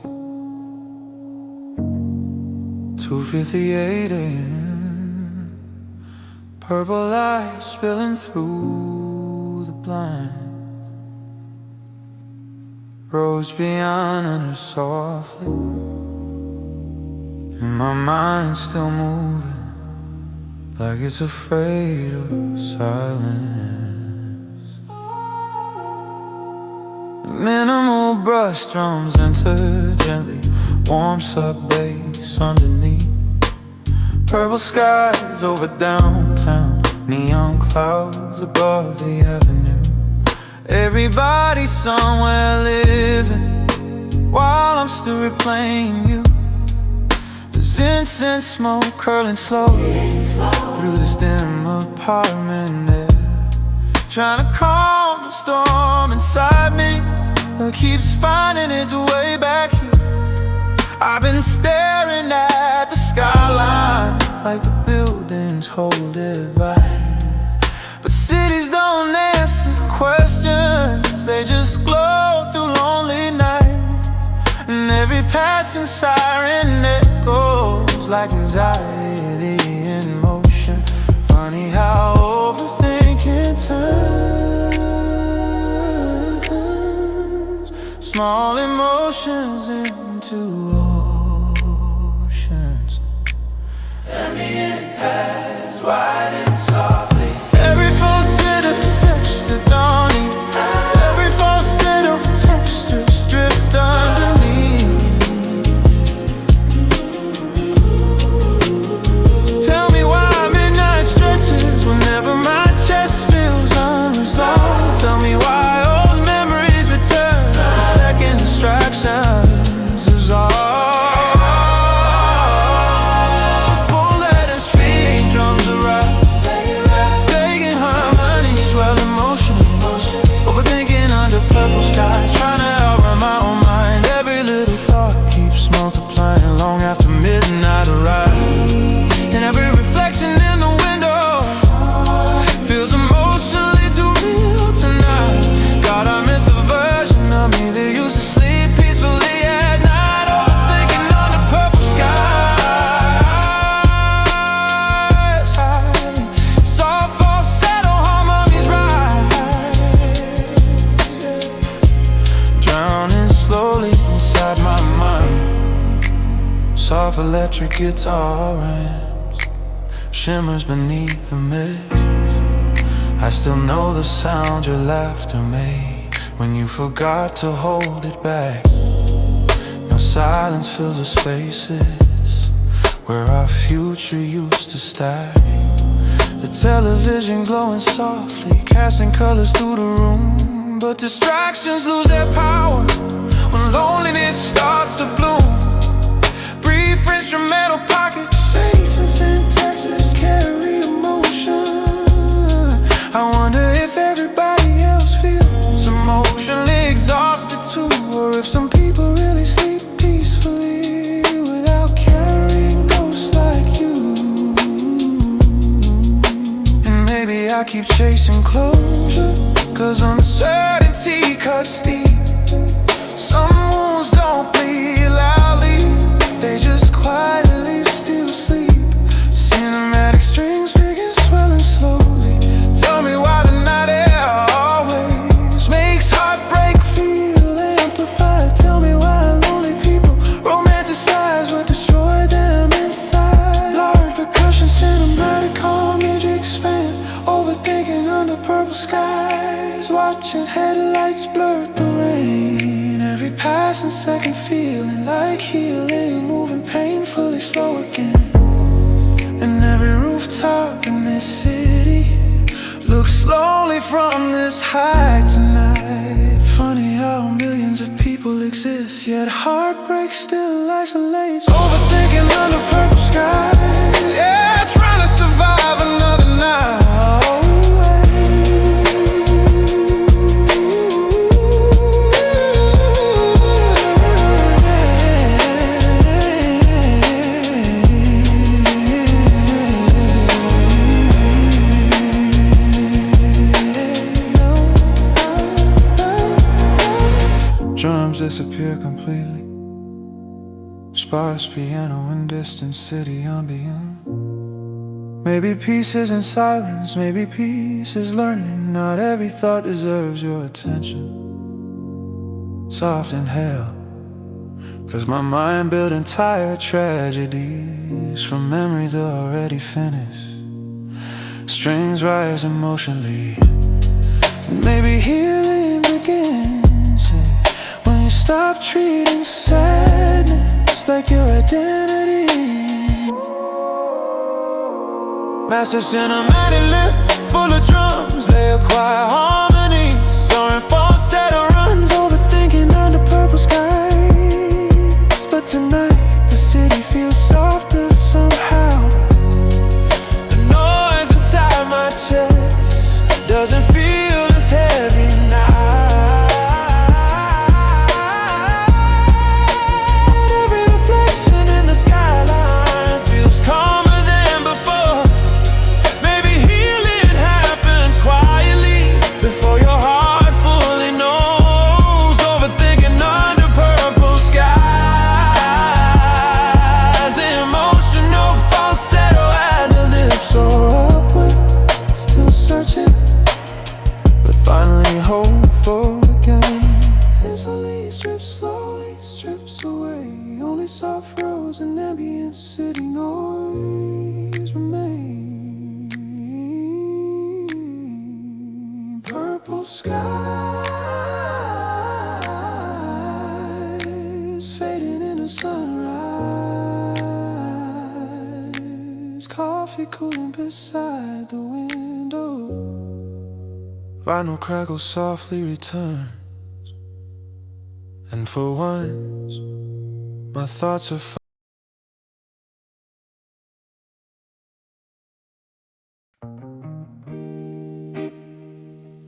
2:58 a.m. Purple light spilling through the blinds. Roads beyond under softly, and my mind still moving like it's afraid of silence. Minimal brush drums enter gently, warm sub bass underneath. Purple skies over downtown, neon clouds above the avenue. Everybody somewhere living while I'm still replaying you. There's incense smoke curling slowly through this dim apartment air, trying to calm the storm inside me that keeps finding its way back here. I've been staring at the skyline like the buildings hold divine, but cities don't answer questions, they just glow through lonely nights. And every passing siren echoes like anxiety in motion. Funny how overthinking turns small emotions into oceans. Ambient paths widen softly. Every falsetto sets the dawning. Every falsetto textures drift underneath. Tell me why midnight stretches whenever my chest feels unresolved. Tell me why old memories return. The second distractions is all. Purple skies, trying to outrun my own mind. Every little thought keeps multiplying long after midnight arrives. And every reflection in the window feels emotionally too real tonight. God, I miss the version of me that used to sleep peacefully at night, overthinking under purple skies. Soft falsetto harmonies rise, drowning slowly inside my mind. Soft electric guitar ramps, shimmers beneath the mist. I still know the sound your laughter made when you forgot to hold it back. Now silence fills the spaces where our future used to stack. The television glowing softly, casting colors through the room, but distractions lose their power when loneliness starts to bloom. Brief instrumental pocket bass and syntaxes carry emotion. I wonder if everybody else feels emotionally exhausted too, or if some people really sleep peacefully without carrying ghosts like you. And maybe I keep chasing closure, 'cause uncertainty cuts deep. Some wounds don't bleed loudly, they just quietly still sleep. Cinematic strings begin swelling slowly. Tell me why the night air always makes heartbreak feel amplified. Tell me why lonely people romanticize what destroyed them inside. Large percussion, cinematic calm, music expand, overthinking under purple skies, watching headlights blur the rain. Every passing second feeling like healing, moving painfully slow again. And every rooftop in this city looks lonely from this high tonight. Funny how millions of people exist, yet heartbreak still isolates. Overthinking under purple skies, yeah, trying to survive another night. Drums disappear completely, sparse piano in distant city ambient. Maybe peace is in silence, maybe peace is learning. Not every thought deserves your attention. Soft inhale, 'cause my mind built entire tragedies from memories already finished. strings rise emotionally. Maybe healing begins when you stop treating sadness like your identity. Master cinematic lift full of drums, they acquire harmony. Soaring falsetto runs, overthinking under purple skies. But tonight the city feels softer somehow. The noise inside my chest doesn't feel as heavy now. Every reflection in the skyline feels calmer than before. Maybe healing happens quietly before your heart fully knows. Overthinking under purple skies. Emotional falsetto and the lips are upward, still searching, but finally hopeful again. Easily slowly strips away. Only soft roads and ambient city noise remain. Purple skies fading into sunrise. Coffee cooling beside the window. Vinyl crackles softly returns, and for once, my thoughts are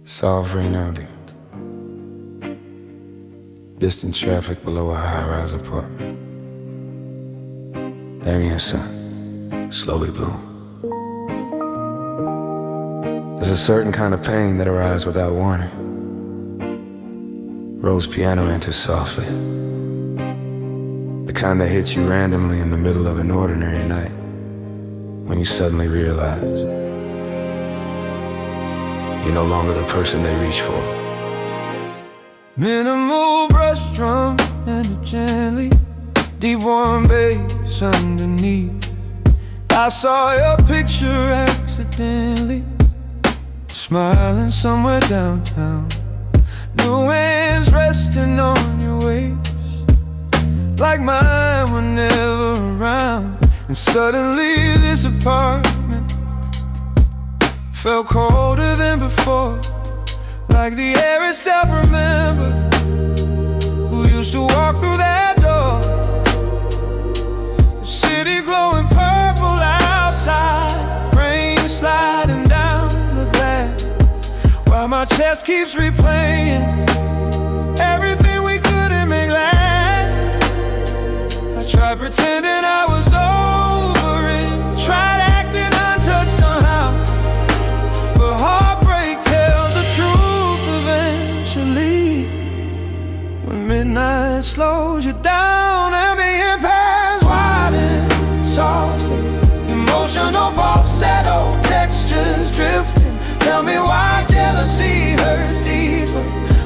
soft rain audio. Distant traffic below a high-rise apartment. Damien sun, slowly blue. There's a certain kind of pain that arrives without warning. Rose piano enters softly, the kind that hits you randomly in the middle of an ordinary night, when you suddenly realize you're no longer the person they reach for. Minimal brush drum and a gently deep warm bass underneath. I saw your picture accidentally, smiling somewhere downtown. New hands resting on your waist, like mine were never around. And suddenly this apartment felt colder than before, like the air itself remembered who used to walk through that door. The city glowing purple outside, rain sliding down the glass, while my chest keeps replaying everything we couldn't make last. I tried pretending I was over it, tried acting untouched somehow, but heartbreak tells the truth eventually. When midnight slows you down, ambient past widen softly. Emotional falsetto textures drifting. Tell me why jealousy hurts deeper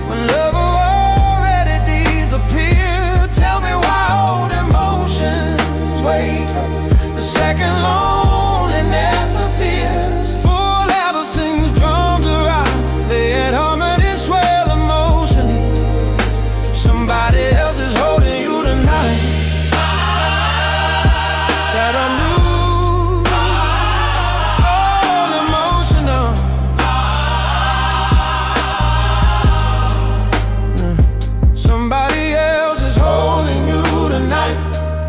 when love already disappeared. Tell me why old emotions wake up the second loneliness appears. Full album sings drums around, they had harmony swell emotionally. Somebody else is holding you tonight that I knew. All emotional. Somebody else is holding you tonight,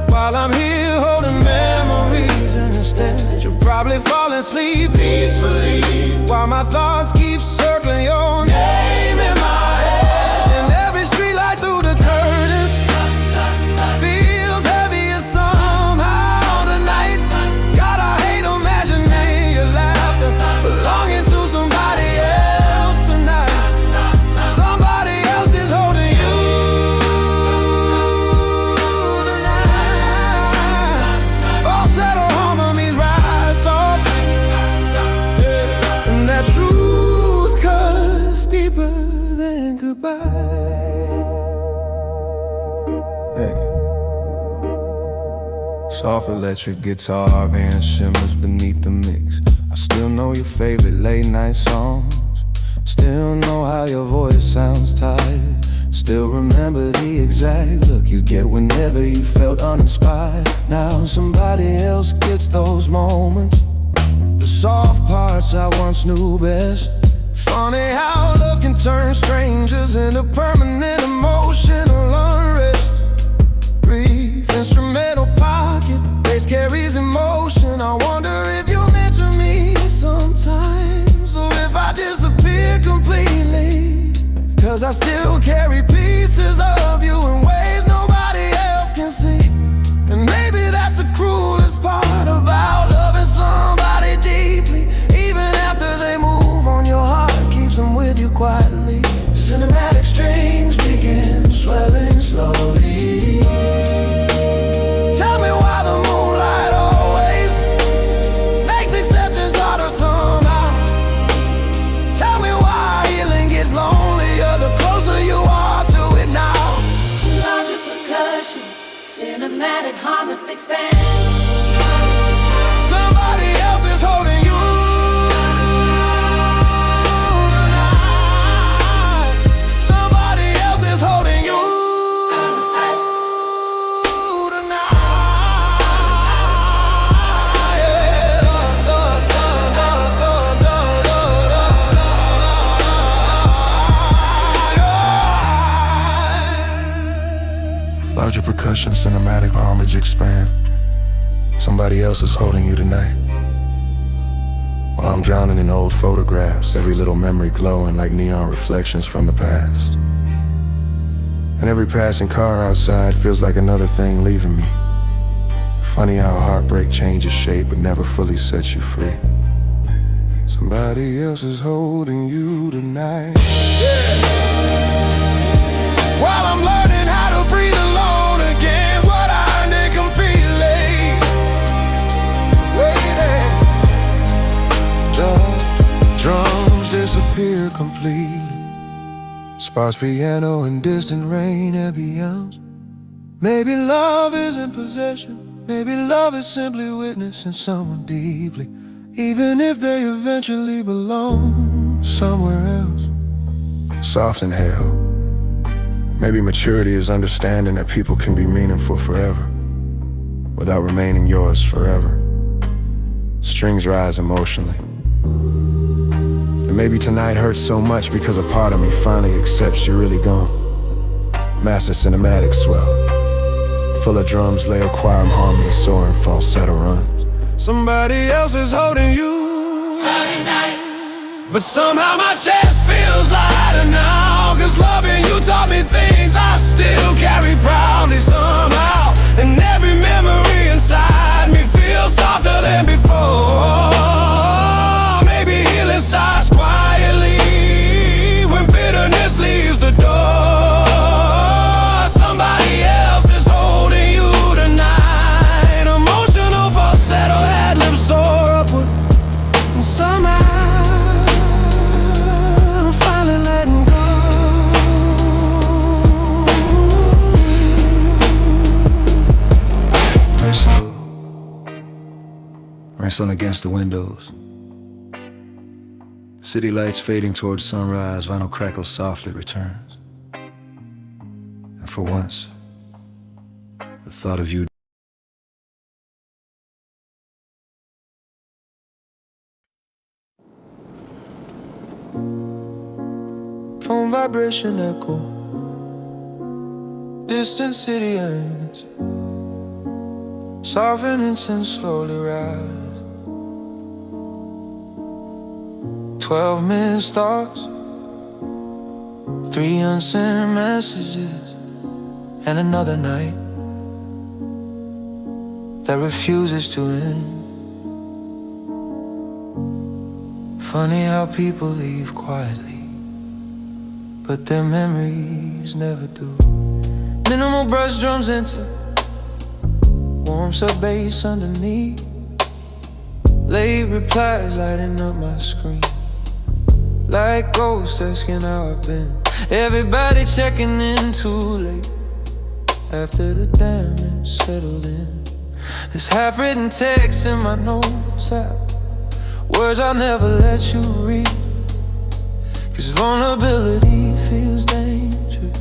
while I'm here holding memories instead. You'll probably fall asleep peacefully, while my thoughts keep circling your name in my head. And every streetlight through the curtains feels heavier somehow tonight. God, I hate imagining your laughter belonging to somebody else tonight. Somebody else is holding you tonight. Falsetto harmonies rise softly, yeah. And that truth cuts deeper than goodbye. Hey. Soft electric guitar van shimmers beneath the mix. I Still know your favorite late night songs. Still know how your voice sounds tired. Still remember the exact look you get whenever you felt uninspired. Now somebody else gets those moments, the soft parts I once knew best. Funny how love can turn strangers into permanent emotional unrest. Brief instrumental pocket, bass carries emotion. I wonder if you're meant to me sometimes, or if I disappear completely. Cause I still carry pieces of you in ways nobody else can see. And maybe that's the cruelest part about loving somebody deeply. Even after they move on, your heart keeps them with you quietly. Cinematic strings begin swelling slowly. Tell me why the moonlight always makes acceptance harder somehow. Tell me why healing gets lonelier the closer you are to it now. Larger percussion, cinematic harmonies expand. Somebody else is holding you tonight. Somebody else is holding you tonight. Larger percussion, cinematic homage expand. Somebody else is holding you tonight. While I'm drowning in old photographs, every little memory glowing like neon reflections from the past. And every passing car outside feels like another thing leaving me. Funny how heartbreak changes shape but never fully sets you free. Somebody else is holding you tonight. Yeah. While I'm learning how to breathe alone again, what I earned incomplete. Waiting. Drums disappear completely. Sparse piano and distant rain ambience. Maybe love isn't possession. Maybe love is simply witnessing someone deeply, even if they eventually belong somewhere else. Soft and hell. Maybe maturity is understanding that people can be meaningful forever without remaining yours forever. Strings rise emotionally. And maybe tonight hurts so much because a part of me finally accepts you're really gone. Master cinematic swell. Full of drums, layer choir harmony, soaring falsetto runs. Somebody else is holding you tonight. But somehow my chest feels lighter now, 'cause loving you taught me things I still carry proudly somehow. And every memory inside me feels softer than before. Maybe healing starts quietly when bitterness leaves the door. Somebody else is holding you tonight. Emotional falsetto, ad-libs soar upward. And somehow I'm finally letting go. Wrestling against the windows. City lights fading towards sunrise, vinyl crackles softly returns. And for once, the thought of you. Phone vibration echo, distant city ends, soften incense slowly rise. 12 missed thoughts, 3 unsent messages, and another night that refuses to end. Funny how people leave quietly, but their memories never do. Minimal brush drums enter, warm sub-bass underneath. Late replies lighting up my screen, like ghosts asking how I've been. Everybody checking in too late, after the damage settled in. This half-written text in my notes app, Words I'll never let you read, 'cause vulnerability feels dangerous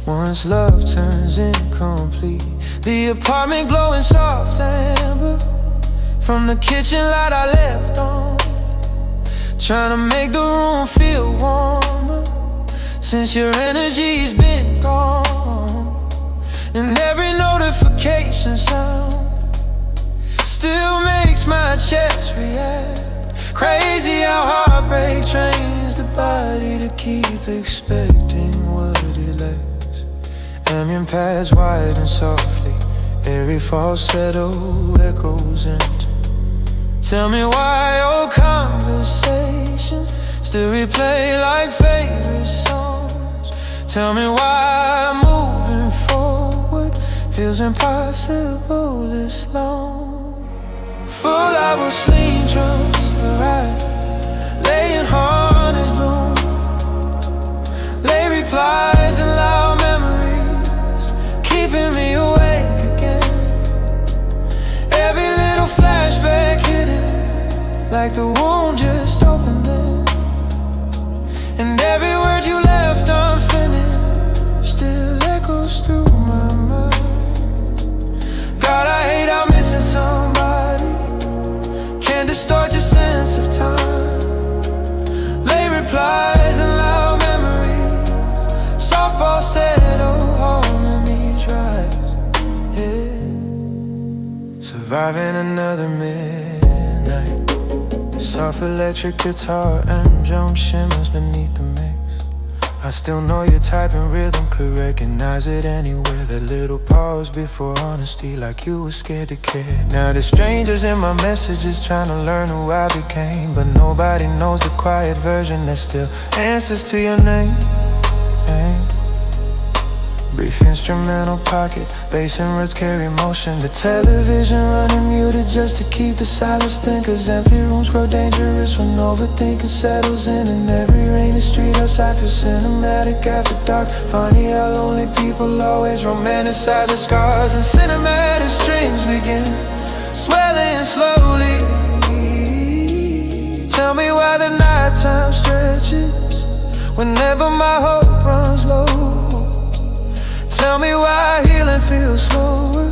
once love turns incomplete. The apartment glowing soft amber from the kitchen light I left on, trying to make the room feel warmer since your energy's been gone. And every notification sound still makes my chest react. Crazy how heartbreak trains the body to keep expecting what it lacks. Ambient pads widen softly, every falsetto echoes into. Tell me why old conversations still replay like favorite songs. Tell me why moving forward feels impossible this long. Full hour sleep drums arrive, laying harness bloom, late replies and loud memories, keeping me awake again. Every little flashback hidden, like the wound just opened then. And every word you left unfinished still echoes through my mind. God, I hate how missing somebody can distort your sense of time. Late replies and loud memories, soft falsetto harmonies rise. Yeah. Surviving another midnight, soft electric guitar and drum shimmers beneath the mix. I still know your type and rhythm, could recognize it anywhere. That little pause before honesty, like you were scared to care. Now there's strangers in my messages trying to learn who I became, but nobody knows the quiet version that still answers to your name. Brief instrumental pocket, bass and words carry emotion. The television running muted just to keep the silence thin, 'cause empty rooms grow dangerous when overthinking settles in. And every rainy street outside feels cinematic after dark. Funny how lonely people always romanticize the scars. And cinematic strings begin swelling slowly. Tell me why the nighttime stretches whenever my hope runs low. Tell me why healing feels slower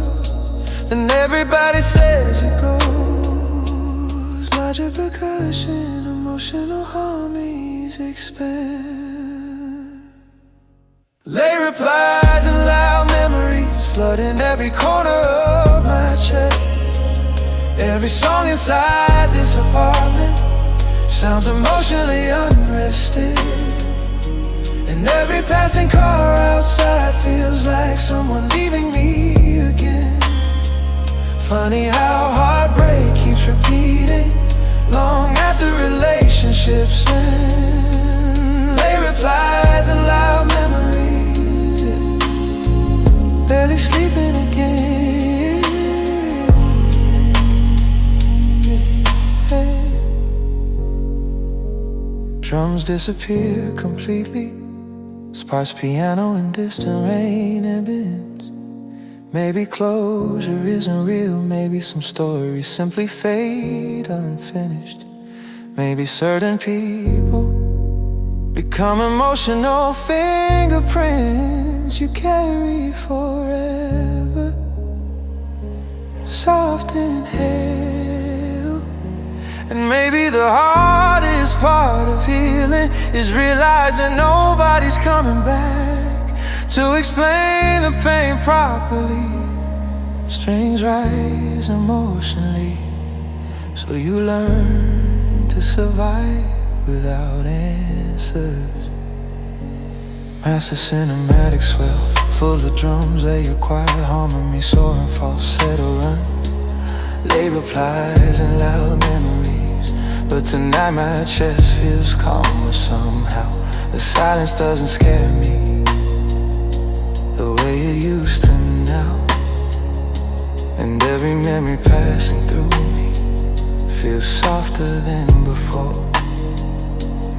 than everybody says it goes. Larger percussion, emotional harmonies expand. Late replies and loud memories flooding every corner of my chest. Every song inside this apartment sounds emotionally unrested. And every passing car outside feels like someone leaving me again. Funny how heartbreak keeps repeating long after relationships end. Late replies and loud memories, barely sleeping again. Hey. Drums disappear completely, sparse piano and distant rain and bends. Maybe closure isn't real, maybe some stories simply fade unfinished. Maybe certain people become emotional fingerprints you carry forever. Soft inhale. And maybe the hardest part of healing is realizing nobody's coming back to explain the pain properly. Strings rise emotionally, so you learn to survive without answers. Master cinematic swell, full of drums, lay your quiet harmony, soaring falsetto run. Late replies and loud memories, but tonight my chest feels calmer somehow. The silence doesn't scare me the way it used to now. And every memory passing through me feels softer than before.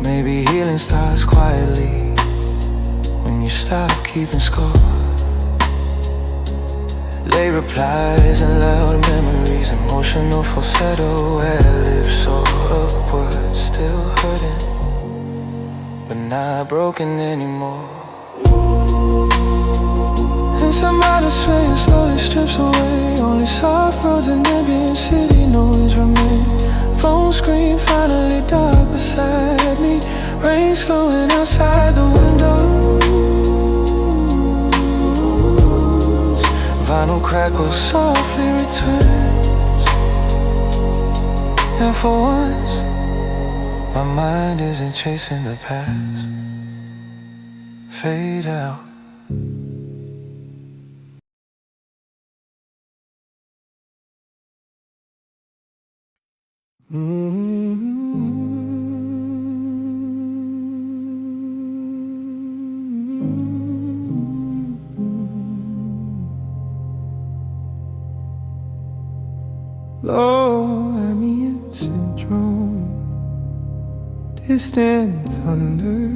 Maybe healing starts quietly when you stop keeping score. Late replies and loud memories, emotional falsetto, ad-libs so upward, still hurting, but not broken anymore. And some outer swaying slowly strips away. Only soft roads and ambient city noise remain. Phone screen finally dark beside me. Rain slowing outside the windows. Vinyl crackles softly returns. And for once, my mind isn't chasing the past. Fade out. Low ambient syndrome, distant thunder,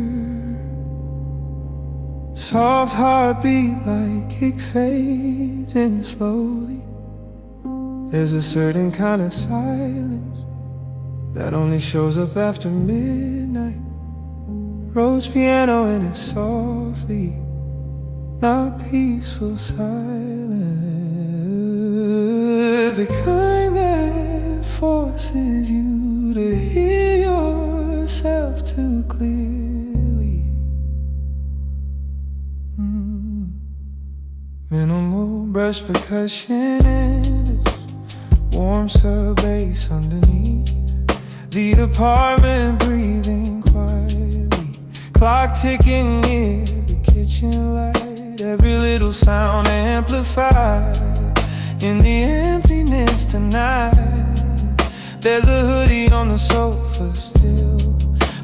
soft heartbeat like it fades in slowly. There's a certain kind of silence that only shows up after midnight. Rose piano in it softly, not peaceful silence. The kind that forces you to hear yourself too clearly. Minimal brush percussion and warm sub-bass underneath. The apartment breathing quietly, clock ticking near the kitchen light. Every little sound amplified in the emptiness tonight. There's a hoodie on the sofa still,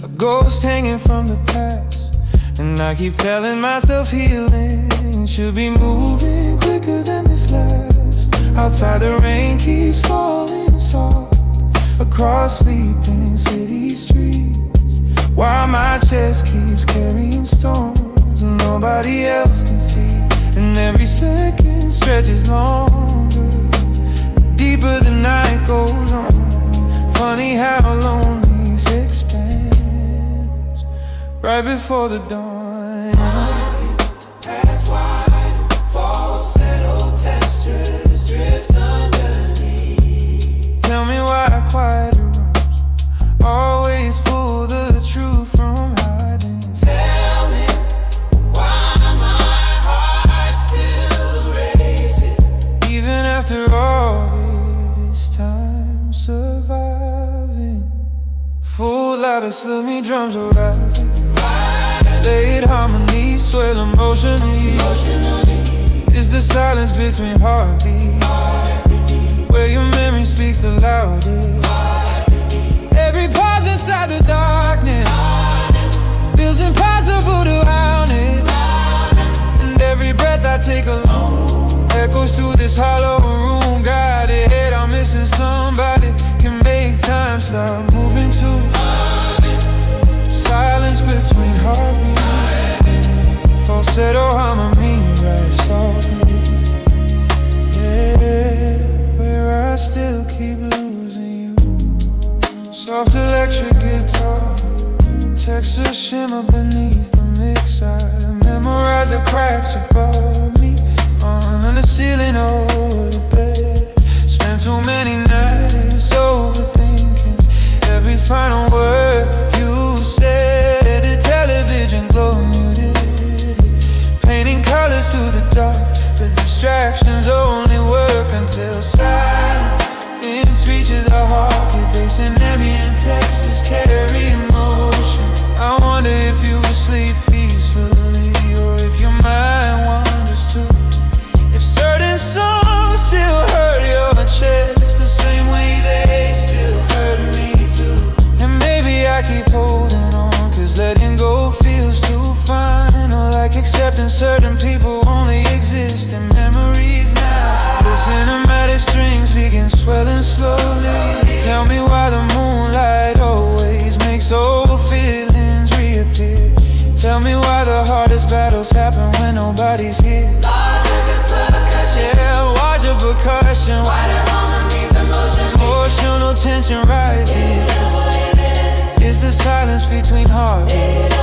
a ghost hanging from the past. And I keep telling myself healing should be moving quicker than this lasts. Outside the rain keeps falling soft across sleeping city streets, while my chest keeps carrying storms and nobody else can see. And every second stretches longer, deeper the night goes on. Funny how loneliness expands right before the dawn. Paths wide, falsetto textures drift underneath. Tell me why quieter rooms always pull the truth from hiding. Tell him why my heart still races, Even after all this time surviving. Full loud slow me drums arriving. Laid harmonies swell emotionally. It's the silence between heartbeats, where your memory speaks the loudest. Every pause inside the darkness feels impossible to ount it. And every breath I take alone echoes through this hollow room. Guided head, I'm missing somebody. Can make time stop moving too. Silence between heartbeats, falsetto harmony right softly. Yeah, where I still keep losing you. Soft electric guitar, texture shimmer beneath the mix. I memorize the cracks above me, on the ceiling over the bed. Spent too many nights overthinking every final word you said. The television glow muted it, painting colors through the dark, but distractions only work until silence reaches the heart. Your bass and ambient textures carry emotion. I wonder if you sleep peacefully, or if your mind wanders too. If certain songs still hurt your chest the same way they still hurt me too. And maybe I keep holding on, cause letting go feels too final. Like accepting certain people only exist in memories now. The cinematic strings begin swelling slowly. Tell me why the moonlight always makes old feelings reappear. Tell me why the hardest battles happen when nobody's here. logic and percussion. Yeah, why tension rises. It's the silence between heartbeats,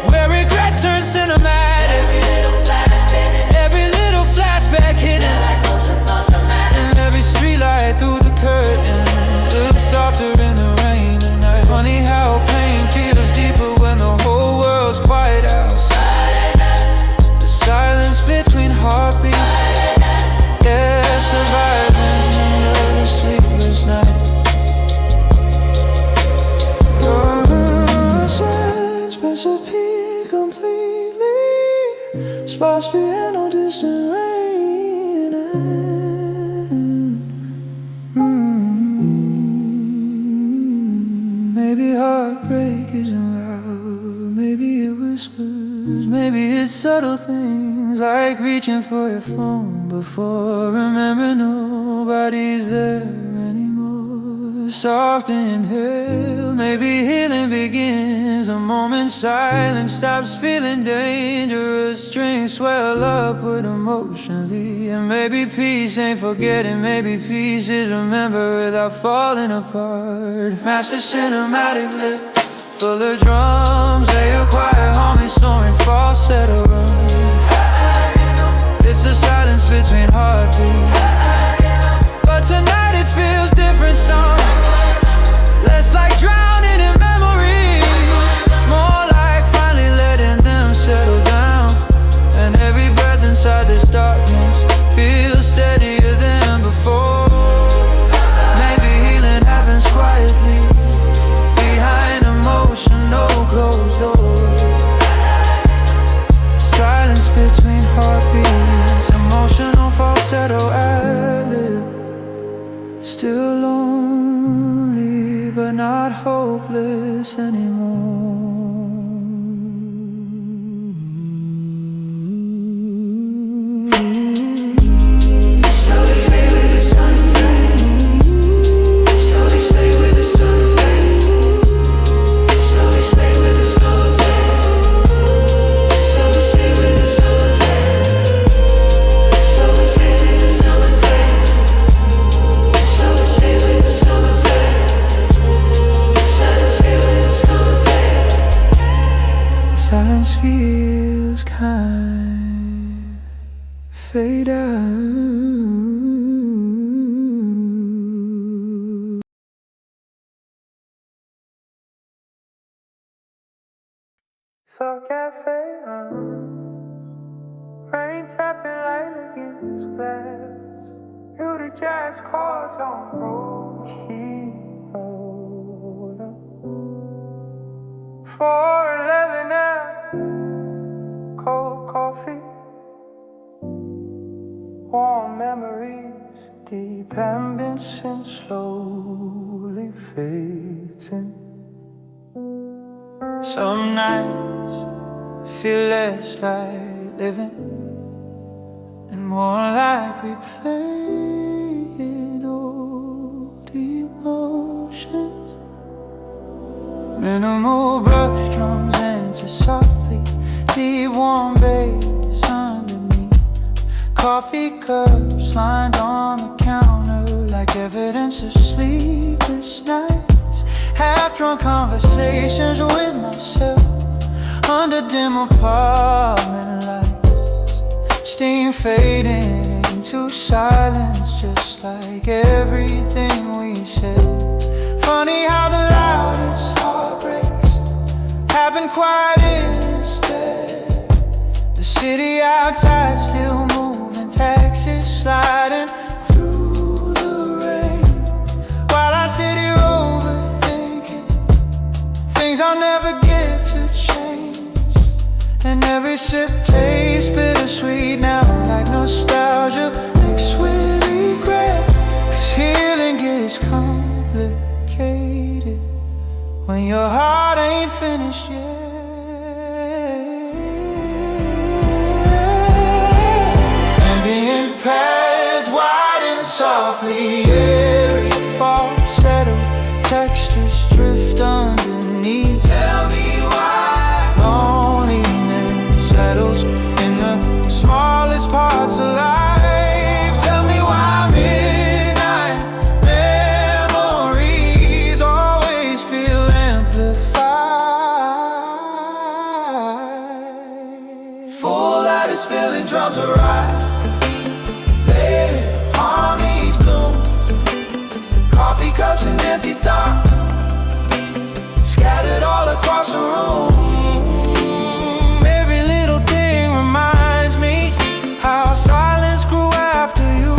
where regret turns cinematic. Every little flashback hidden, and every streetlight through the curtain looks softer in the rain tonight. Funny how pain feels deeper when the whole world's quiet outside. The silence between heartbeats, yeah, surviving another sleepless night. Silence disappear completely. Sparks piano, distant rain. Maybe heartbreak isn't loud. Maybe it whispers. Maybe it's subtle things like reaching for your phone before remembering nobody's there anymore. Soft inhale. Maybe healing begins the moment silence stops feeling dangerous. Strings swell upward emotionally. And maybe peace ain't forgetting. Maybe peace is remember without falling apart. Master cinematic lift, full of drums. They a quiet homie snoring falsetto runs. It's the silence between heartbeats, but tonight it feels different some. Less like drowning in memories, more like finally letting them settle down. And every breath inside this darkness feels steadier than before. Maybe healing happens quietly behind emotional closed doors. Silence between heartbeats, emotional falsetto ad-lib. Still lonely, but not hopeless anymore. Slowly fade with the sun and fade. Slowly slay with the sun and fade. Slowly slay with the sun and fade. Slowly slay with the sun and fade. Slowly fade with the sun and fade. Slowly slay with the sun and fade. Silence fade with the sun and fade. Silence feels kind, fade out. So cafe rain tapping light against glass. Hear the jazz chords on Roshi roll up. 4:11 now, cold coffee, warm memories, deep ambition slowly fades in. Some nights feel less like living and more like replaying old emotions. Minimal brush drums enter softly, deep warm bass underneath. Coffee cups lined on the counter like evidence of sleepless nights. Half-drunk conversations with myself under dim apartment lights. Steam fading into silence just like everything we said. Funny how the loudest heartbreaks happen quiet instead. The city outside still moving, taxis sliding through the rain, while I sit here overthinking things I'll never get to change. And every sip tastes bittersweet now, like nostalgia mixed with regret. 'Cause healing gets complicated when your heart ain't finished yet. Ambient pads widen softly, airy falsetto textures drift underneath. Tell me why loneliness settles in the smallest parts of life. Tell me why midnight memories drums arrive. Let harmonies bloom. Coffee cups and empty thoughts scattered all across the room. Every little thing reminds me how silence grew after you.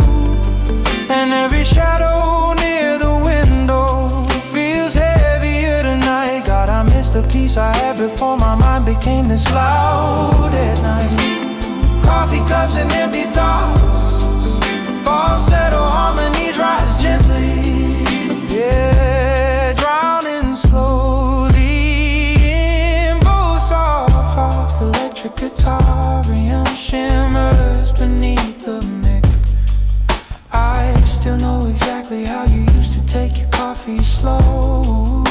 And every shadow near the window feels heavier tonight. God, I miss the peace I had before my mind became this loud at night. Coffee cups and empty thoughts, falsetto harmonies rise gently. Yeah, drowning slowly in both soft electric guitar and shimmers beneath the mix. I still know exactly how you used to take your coffee slow.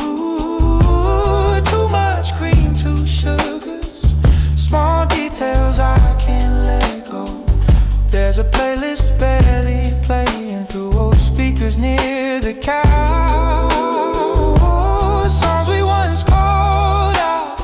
Too much cream, too sugars, small details I can't let go. There's a playlist barely playing through old speakers near the couch. Songs we once called out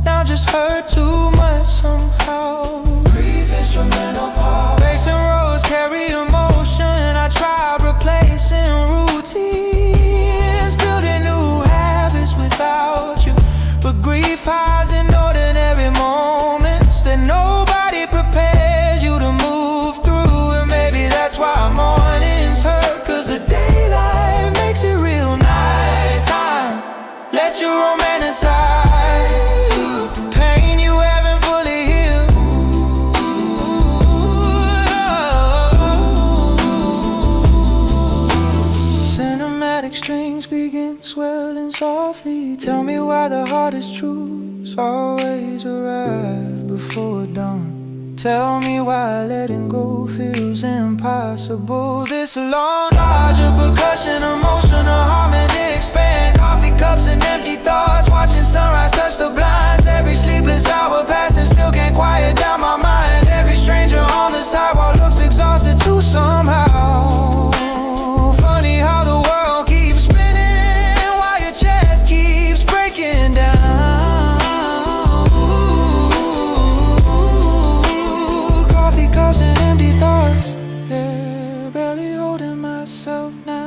now just hurt too much somehow. Brief instrumental pop, bass and roads carry emotion. I tried replacing routines, building new habits without you, but grief hides in ordinary moments that nobody prepares you to move through. And maybe that's why mornings hurt, 'cause the daylight makes it real. Nighttime lets you romanticize pain you haven't fully healed. Cinematic strings begin swelling softly. Tell me why the hardest truths always arrive before dawn. Tell me why letting go feels impossible this long. Larger percussion, emotional harmony expand. Coffee cups and empty thoughts, watching sunrise touch the blinds. Every sleepless hour passing, still can't quiet down my mind. Every stranger on the sidewalk looks exhausted too somehow. Funny how the world keeps spinning while your chest keeps breaking down. Cups and empty thoughts, yeah, barely holding myself now.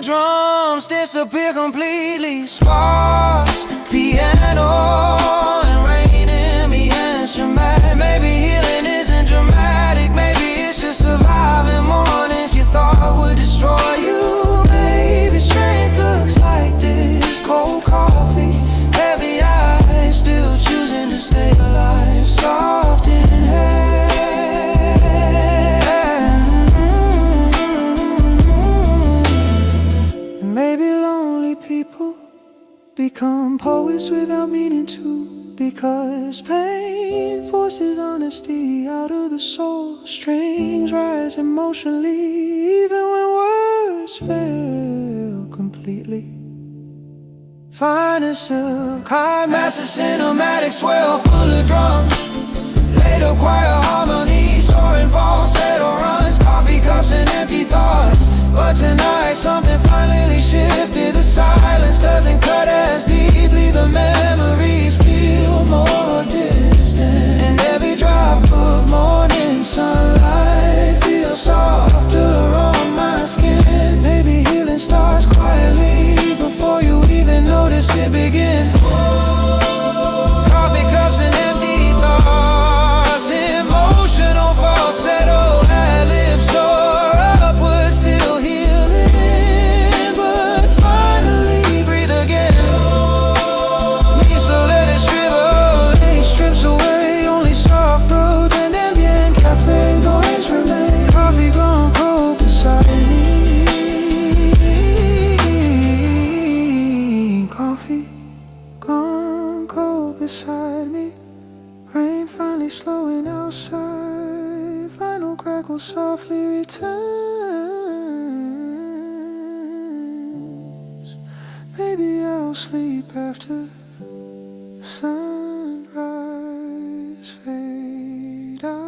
Drums disappear completely, sparks, piano, and rain in me instrument. Maybe healing isn't dramatic, maybe it's just surviving mornings you thought would destroy you. Maybe strength looks like this, cold coffee, heavy eyes, still choosing to stay alive. Soft inhale. Maybe lonely people become poets without meaning to, because pain forces honesty out of the soul. Strings rise emotionally even when words fail completely. Find a silk, high massive cinematic swell full of drums. Later choir harmony, soaring falsetto runs. Coffee cups and empty thoughts, but tonight something finally shifted. The silence doesn't cut as deeply, the memories feel more distant. And every drop of morning sunlight feels softer on my skin. Maybe healing starts quietly before you even notice it begin. Coffee cups and empty thoughts, emotional falsetto, ad-libs soar upward, still healing, but finally breathe again. Me slow, let it shrivel, it strips away, only soft roads and ambient cafe noise remain. Coffee gone cold beside me. Coffee gone cold beside me. Rain finally slowing outside. Final crackle softly returns. Maybe I'll sleep after sunrise fade out.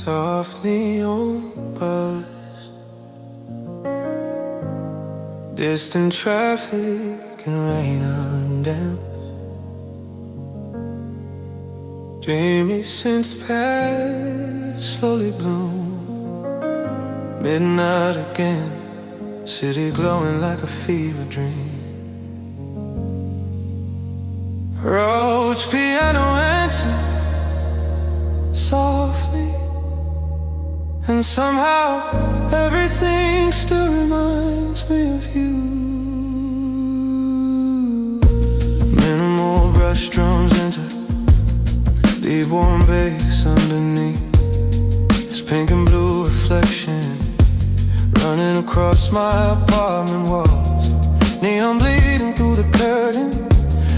softly on bus. Distant traffic and rain undimmed. Dreamy scents past, slowly bloom. Midnight again, city glowing like a fever dream. Roach piano answer softly, and somehow everything still reminds me of you. Minimal brush drums enter, deep warm bass underneath. This pink and blue reflection running across my apartment walls. Neon bleeding through the curtain,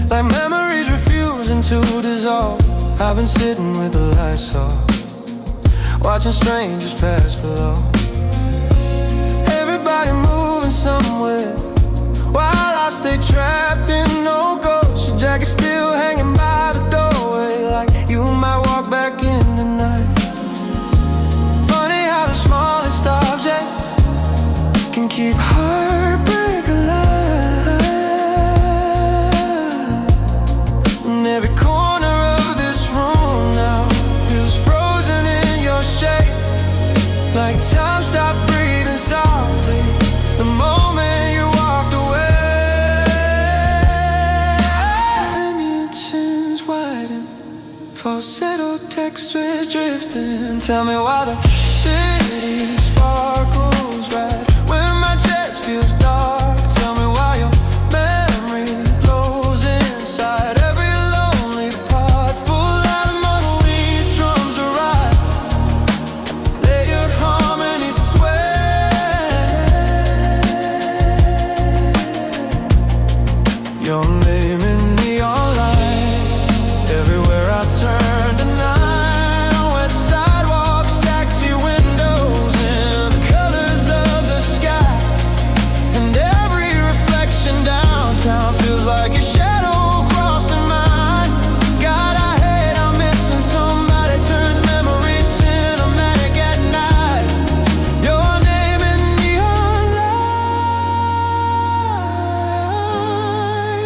like memories refusing to dissolve. I've been sitting with the lights off, watching strangers pass below. Everybody moving somewhere, while I stay trapped in no ghost. Your jacket still hanging by the doorway, like you might walk back in tonight. Funny how the smallest object can keep heartbreak alive. And every corner of this room now feels frozen in your shape, like time stopped breathing softly the moment you walked away. Dimensions widen, falsetto textures drifting. Tell me why the city sparkles right when my chest feels dark. Tell me why your memory glows inside every lonely part. Full out of my sweet drums arrive, layered harmony sway. Your name in neon lights everywhere I turn tonight. On wet sidewalks, taxi windows, and the colors of the sky. And every reflection downtown feels like a shadow crossing mine. God, I hate I'm missing somebody, turns memories cinematic at night. Your name in neon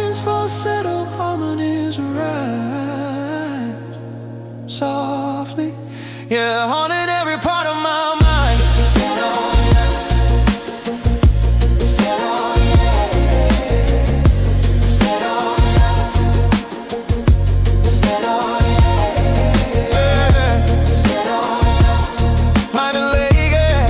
lights, falsetto harmonies rise softly, yeah, haunted every part of my mind. Might be late, yeah.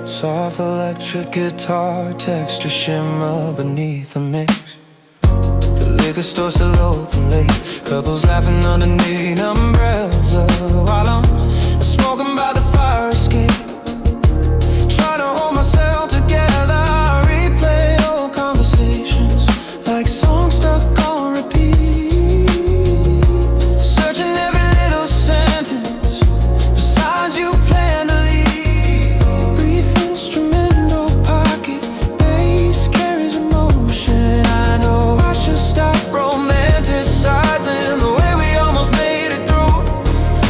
Soft electric guitar, texture shimmer beneath the mix. The liquor store still open late, couples laughing underneath umbrellas while I'm smoking by the fire escape. Trying to hold myself together, I replay old conversations like songs stuck on repeat. Searching every little sentence for signs you plan to leave. Brief instrumental pocket bass carries emotion. I know I should stop romanticizing the way we almost made it through.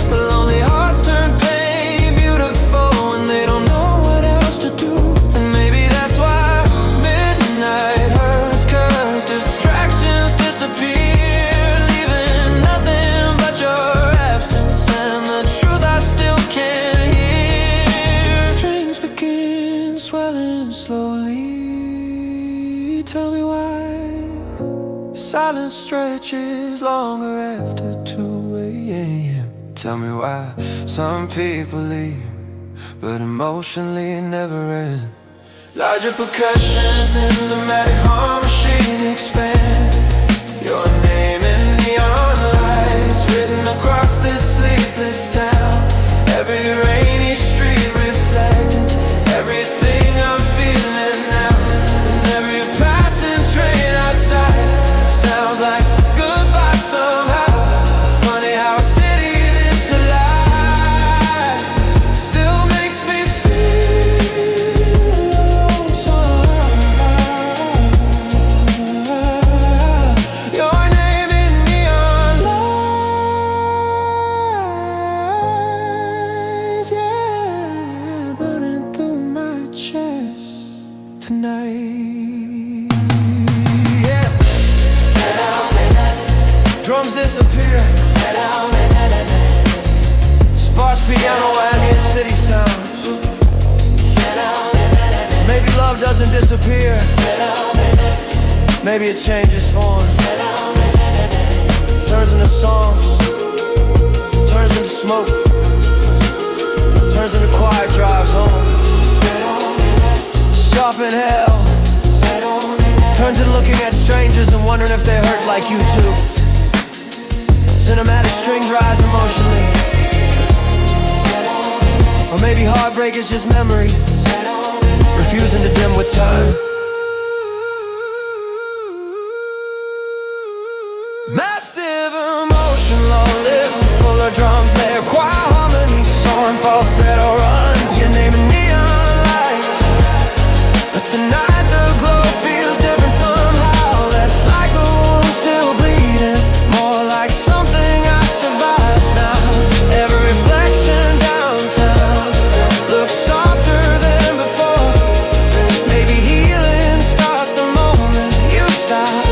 But lonely hearts turn pain beautiful when they don't know what else to do. And maybe that's why midnight hurts, 'cause distractions disappear, leaving nothing but your absence and the truth I still can't hear. Strings begin swelling slowly. Tell me why silence stretches longer after 2 a.m. Tell me why some people leave, but emotionally it never ends. Larger percussions in the dramatic harm machine expand. Your name in neon lights written across this sleepless town. Every rainy street reflecting everything I'm feeling now. And every passing train outside sounds like goodbye somehow. Funny how a city this alive still makes me feel so alive. drums disappear. Sparse piano, ambient city sounds. Maybe love doesn't disappear. Maybe it changes form. Turns into songs. Turns into smoke. Turns into quiet drives home. Soften hell. Turns into looking at strangers and wondering if they hurt like you too. Cinematic strings rise emotionally. Or maybe heartbreak is just memory, refusing to dim with time. Massive emotion, long lived, full of drums, their choir harmony, soaring falsetto runs. Your name in neon lights, but tonight the glow feels different somehow. Less like a wound still bleeding, more like something I survived now. Every reflection downtown looks softer than before. Maybe healing starts the moment you stop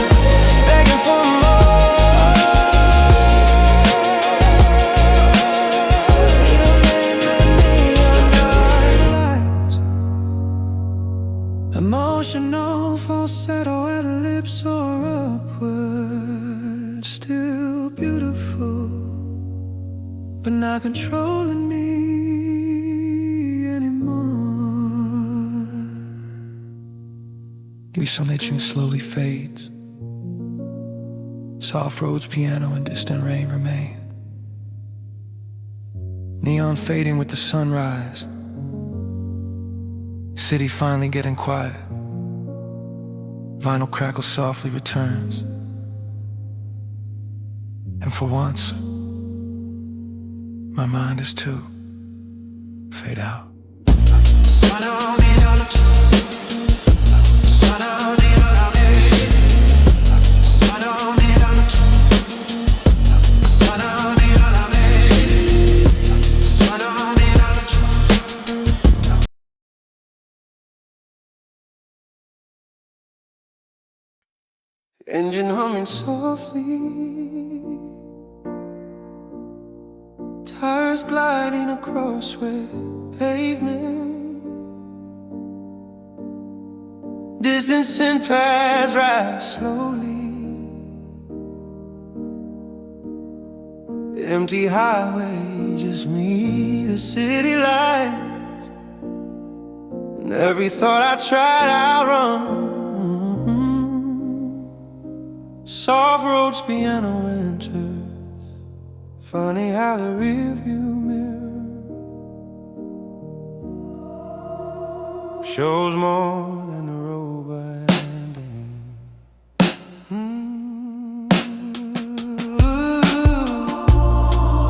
begging for more. Emotional falsetto ad-libs soar upward, still beautiful, but not controlling me anymore. Recently tune slowly fades. Soft roads, piano, and distant rain remain. Neon fading with the sunrise. City finally getting quiet. Vinyl crackle softly returns. And for once, my mind is too fade out. Engine humming softly, tires gliding across wet pavement. Distancing paths rise slowly. Empty highway, just me, the city lights, and every thought I tried outrun. Soft roads, piano enters. Funny how the rearview mirror shows more than the road bending.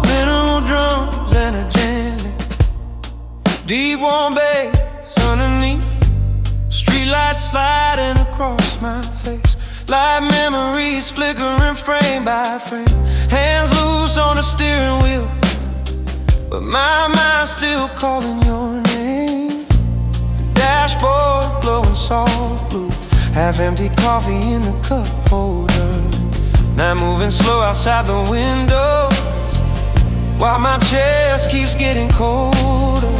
Minimal drums and a gently deep warm bass underneath. Streetlights sliding across my face, like memories flickering frame by frame. Hands loose on the steering wheel, but my mind's still calling your name. The dashboard glowing soft blue, half-empty coffee in the cup holder. Now moving slow outside the windows, while my chest keeps getting colder.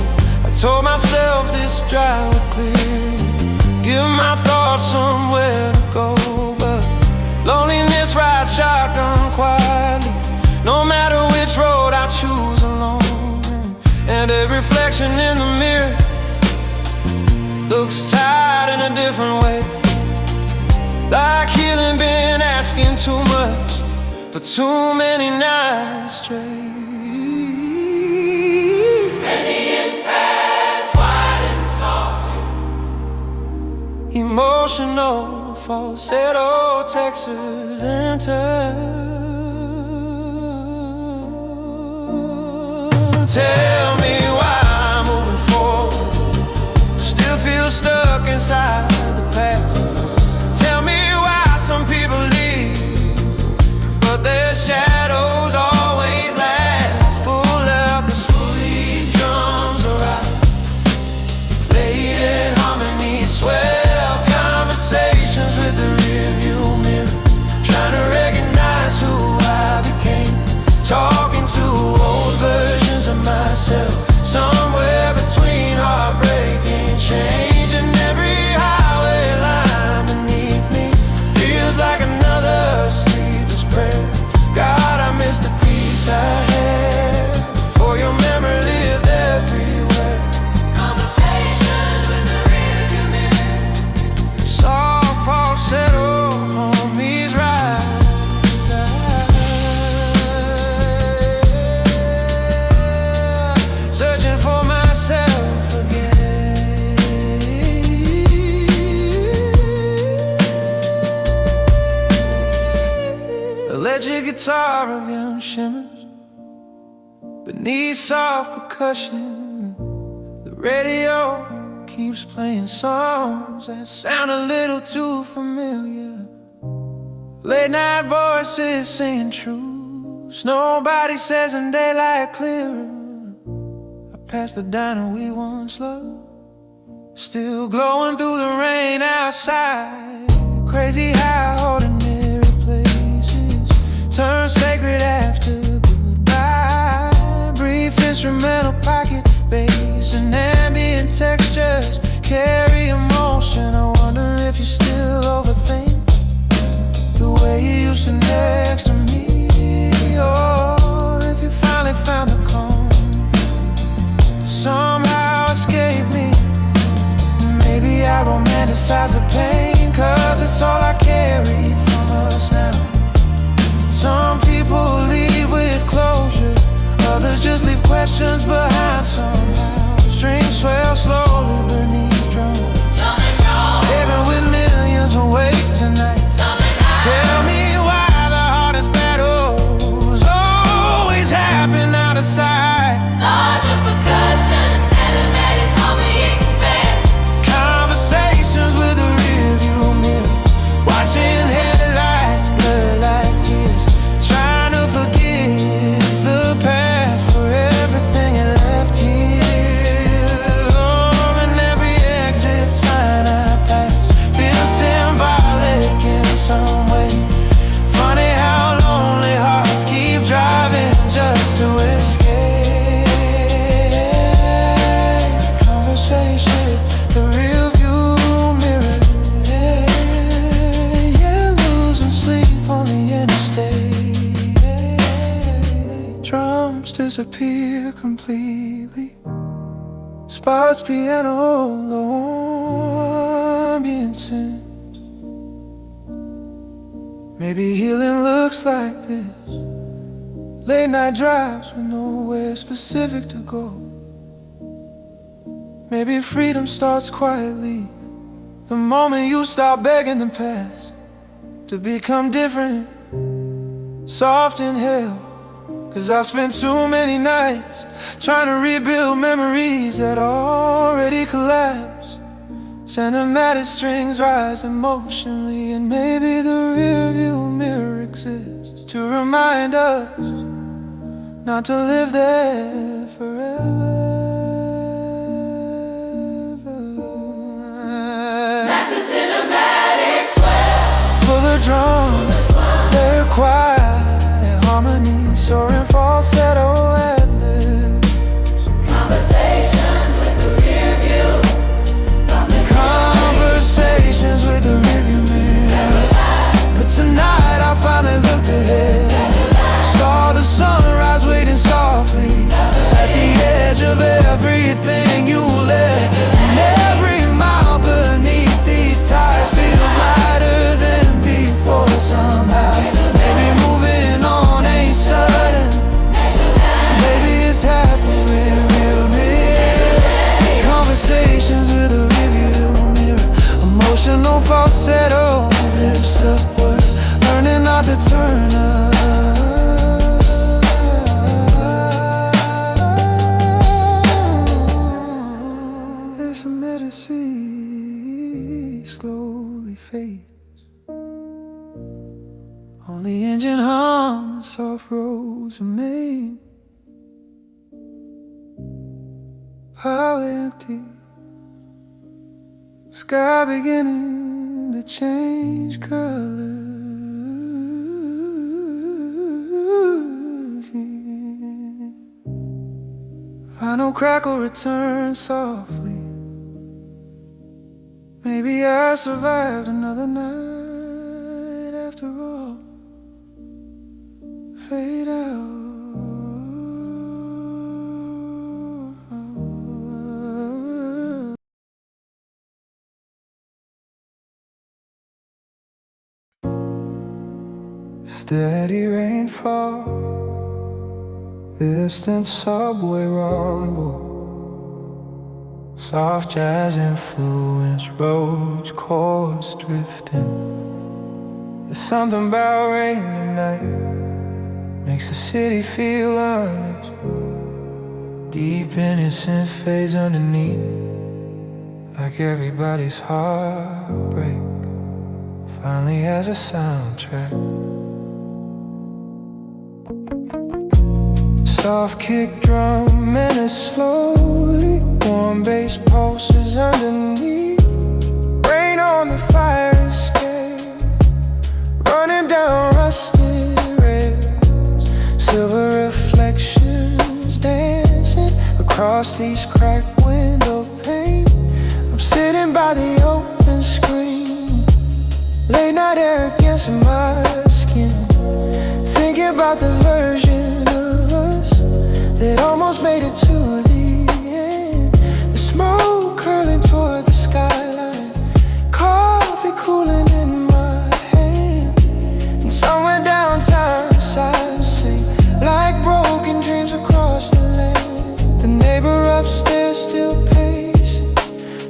I told myself this drive would clear, give my thoughts somewhere to go. Loneliness rides shotgun quietly, no matter which road I choose alone. And every reflection in the mirror looks tired in a different way, like healing been asking too much for too many nights straight. Many paths widen softly, emotional falsetto Texas enter. Tell me why I'm moving forward, still feel stuck inside the past. Tell me why some people leave, but their shadows always last. Full up and fully drums arrive, late harmony swell conversations with the rearview mirror, trying to recognize who I electric guitar of young shimmers beneath soft percussion. The radio keeps playing songs that sound a little too familiar. Late night voices singing truths nobody says in daylight clearer. I passed the diner we once loved, still glowing through the rain outside. Crazy how ordinary places turn sacred after goodbye. Brief instrumental pocket bass and ambient textures carry emotion. I wonder if you still overthink the way you used to next to me, or if you finally found the calm somehow escape me. Maybe I romanticize the pain, 'cause it's all I carry from us now. Some people leave with closure, others just leave questions behind somehow. Strings swell slowly beneath drums, even with millions awake tonight. Tell me why the hardest battles always happen out of sight. Larger percussion and cinematic harmony expand. Conversations with the rearview mirror, watching headlights blur like tears, trying to forgive the past for everything it left here. Oh, and every exit sign I pass feels symbolic in some way. Funny how lonely hearts keep driving just to escape. Conversation, the real view mirror, yeah, losing sleep on the interstate. Drums disappear completely, spots piano low ambience. Maybe healing looks like this: late night drives with nowhere specific to go. Maybe freedom starts quietly the moment you stop begging the past to become different, soft in hell. 'Cause I spent too many nights trying to rebuild memories that already collapsed. Cinematic strings rise emotionally, and maybe the rearview mirror exists to remind us not to live there forever. That's a cinematic swell. Full of drums, they're quiet harmony, soaring falsetto ad-libs. Conversations with the rear view. Conversations with the rearview mirror. But tonight I finally looked ahead, saw the sunrise waiting softly at the edge of everything you left. And every mile beneath these tires feels lighter than before somehow. Maybe moving on ain't sudden, maybe it's happy real mirror. Conversations with a rearview mirror, emotional falsetto, lips upward, learning not to turn up. This medicine slowly fades, only engine hum and soft roads remain. How empty, sky beginning to change colors. Final crackle returns softly. Maybe I survived another night after all. Fade out. Steady rainfall, distant subway rumble, soft jazz influence, roads chords drifting. There's something about rain tonight, makes the city feel honest. Deep innocent fades underneath, like everybody's heartbreak finally has a soundtrack. Soft kick drum and a slowly warm bass pulses underneath. Rain on the fire escape, running down rusted rails. Silver reflections dancing across these cracked window panes. I'm sitting by the open screen, late night air against my skin, thinking about the version of us that almost made it to the end. The smoke curling toward the skyline, coffee cooling in my hand, and somewhere downtown silence sing like broken dreams across the land. The neighbor upstairs still pacing,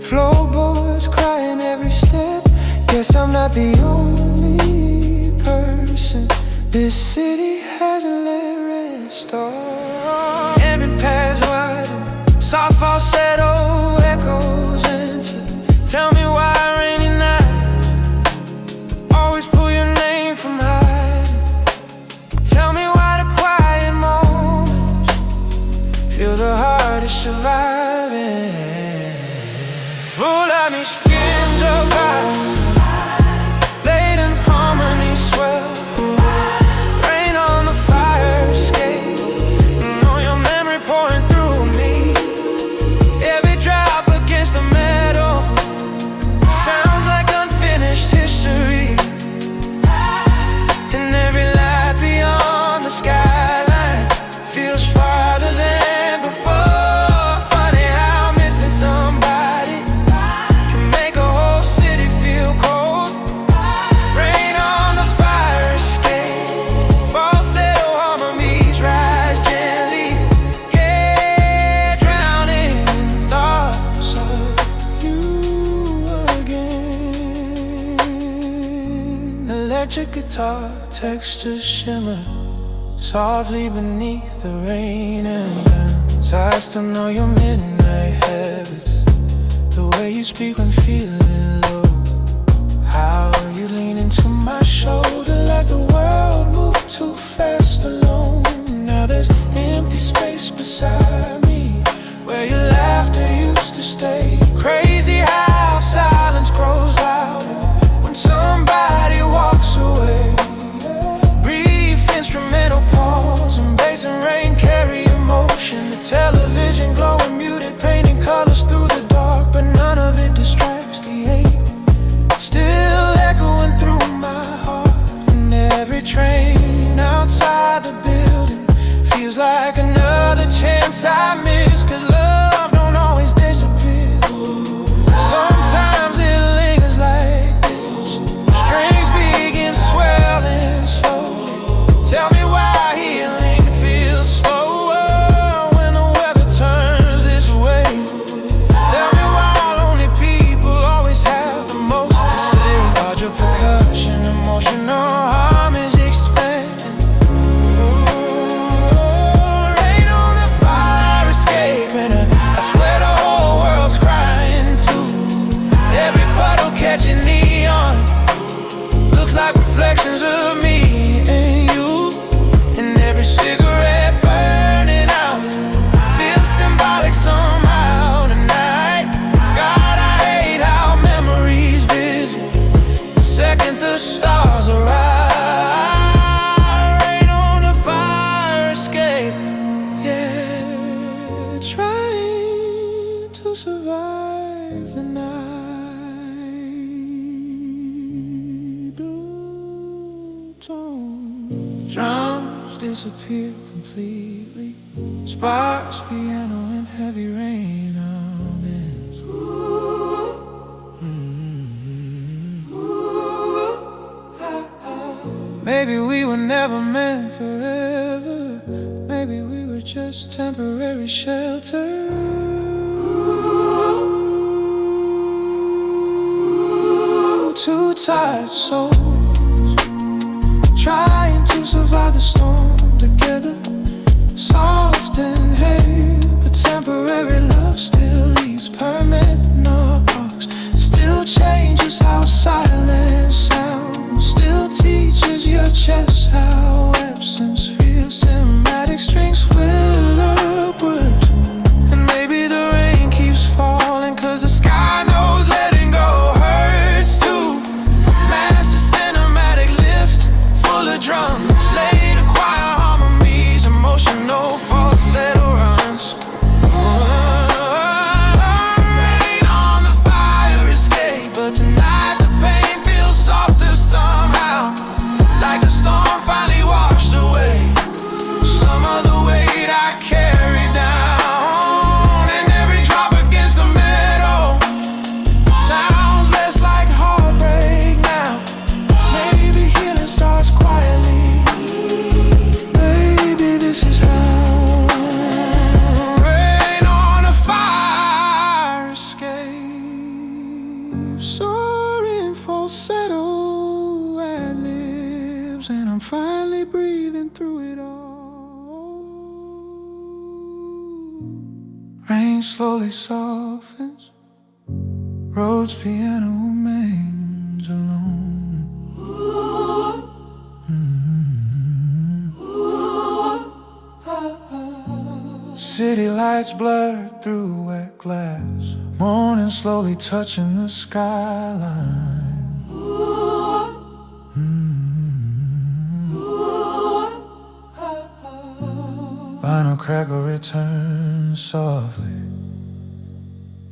floorboards crying every step. Guess I'm not the only person this city hasn't let rest. Ambient paths wide, soft falsetto echoes enter. Tell me why rainy nights always pull your name from high. Tell me why the quiet moments feel the hardest surviving. Full of me skins of fire, laden harmony swell. Rain on the fire escape, know your memory pouring through me. Every drop against the metal sounds like unfinished history, and every light beyond the skyline feels farther than before. Funny how missing somebody can make a whole city feel cold. Rain on the fire escape, falsetto harmonies rise gently, yeah, drowning in thoughts of you again. Electric guitar textures shimmer softly beneath the rain and burns. I still know your midnight habits, the way you speak when feeling low, how you lean into my shoulder like the world moved too fast alone. Now there's empty space beside me where your laughter used to stay. Crazy how silence grows louder when somebody walks away. Brief instrumental pause and bass and rain carry emotion. The television glowing muted, painting colors through the dark, but none of it distracts the ache still echoing through my heart. And every train outside the building feels like another chance I miss, 'cause love don't always disappear. Sometimes it lingers like this, strings begin swelling slowly. Tell me why healing feels slower when the weather turns this way. Tell me why lonely people always have the most to say. Larger percussion, emotional harmonies expanding. Rain on the fire escape, and I swear the whole world's crying too. Every puddle catching neon looks like reflections of me and you, and every cigarette burning out feels symbolic somehow tonight. God, I hate how memories visit the second the stars arrive. Rain on the fire escape, yeah, trying to survive the night. Drums disappear completely, sparks, piano, and heavy rain omens. Maybe we were never meant forever. Maybe we were just temporary shelter. Two tired souls trying to survive the storm together. Soft and hay, but temporary love still leaves permanent marks. Still changes how silence sounds. Still teaches your chest how absence feels. Cinematic strings fill upwards. And maybe the rain keeps falling, 'cause the sky knows letting go hurts too. Massive cinematic lift full of drums. Later choir harmonies, emotional falsetto runs. Rain on the fire escape, but tonight the pain feels softer somehow. Like the storm finally washed away some of the weight I carried down. And every drop against the metal sounds less like heartbreak now. Maybe healing starts quietly. Maybe this is how. Rain on a fire escape. Soaring falsetto ad-libs, and I'm finally breathing through it all. Rain slowly softens. Rhodes piano remains alone. City lights blurred through wet glass. Morning slowly touching the skyline. Vinyl crackle returns softly.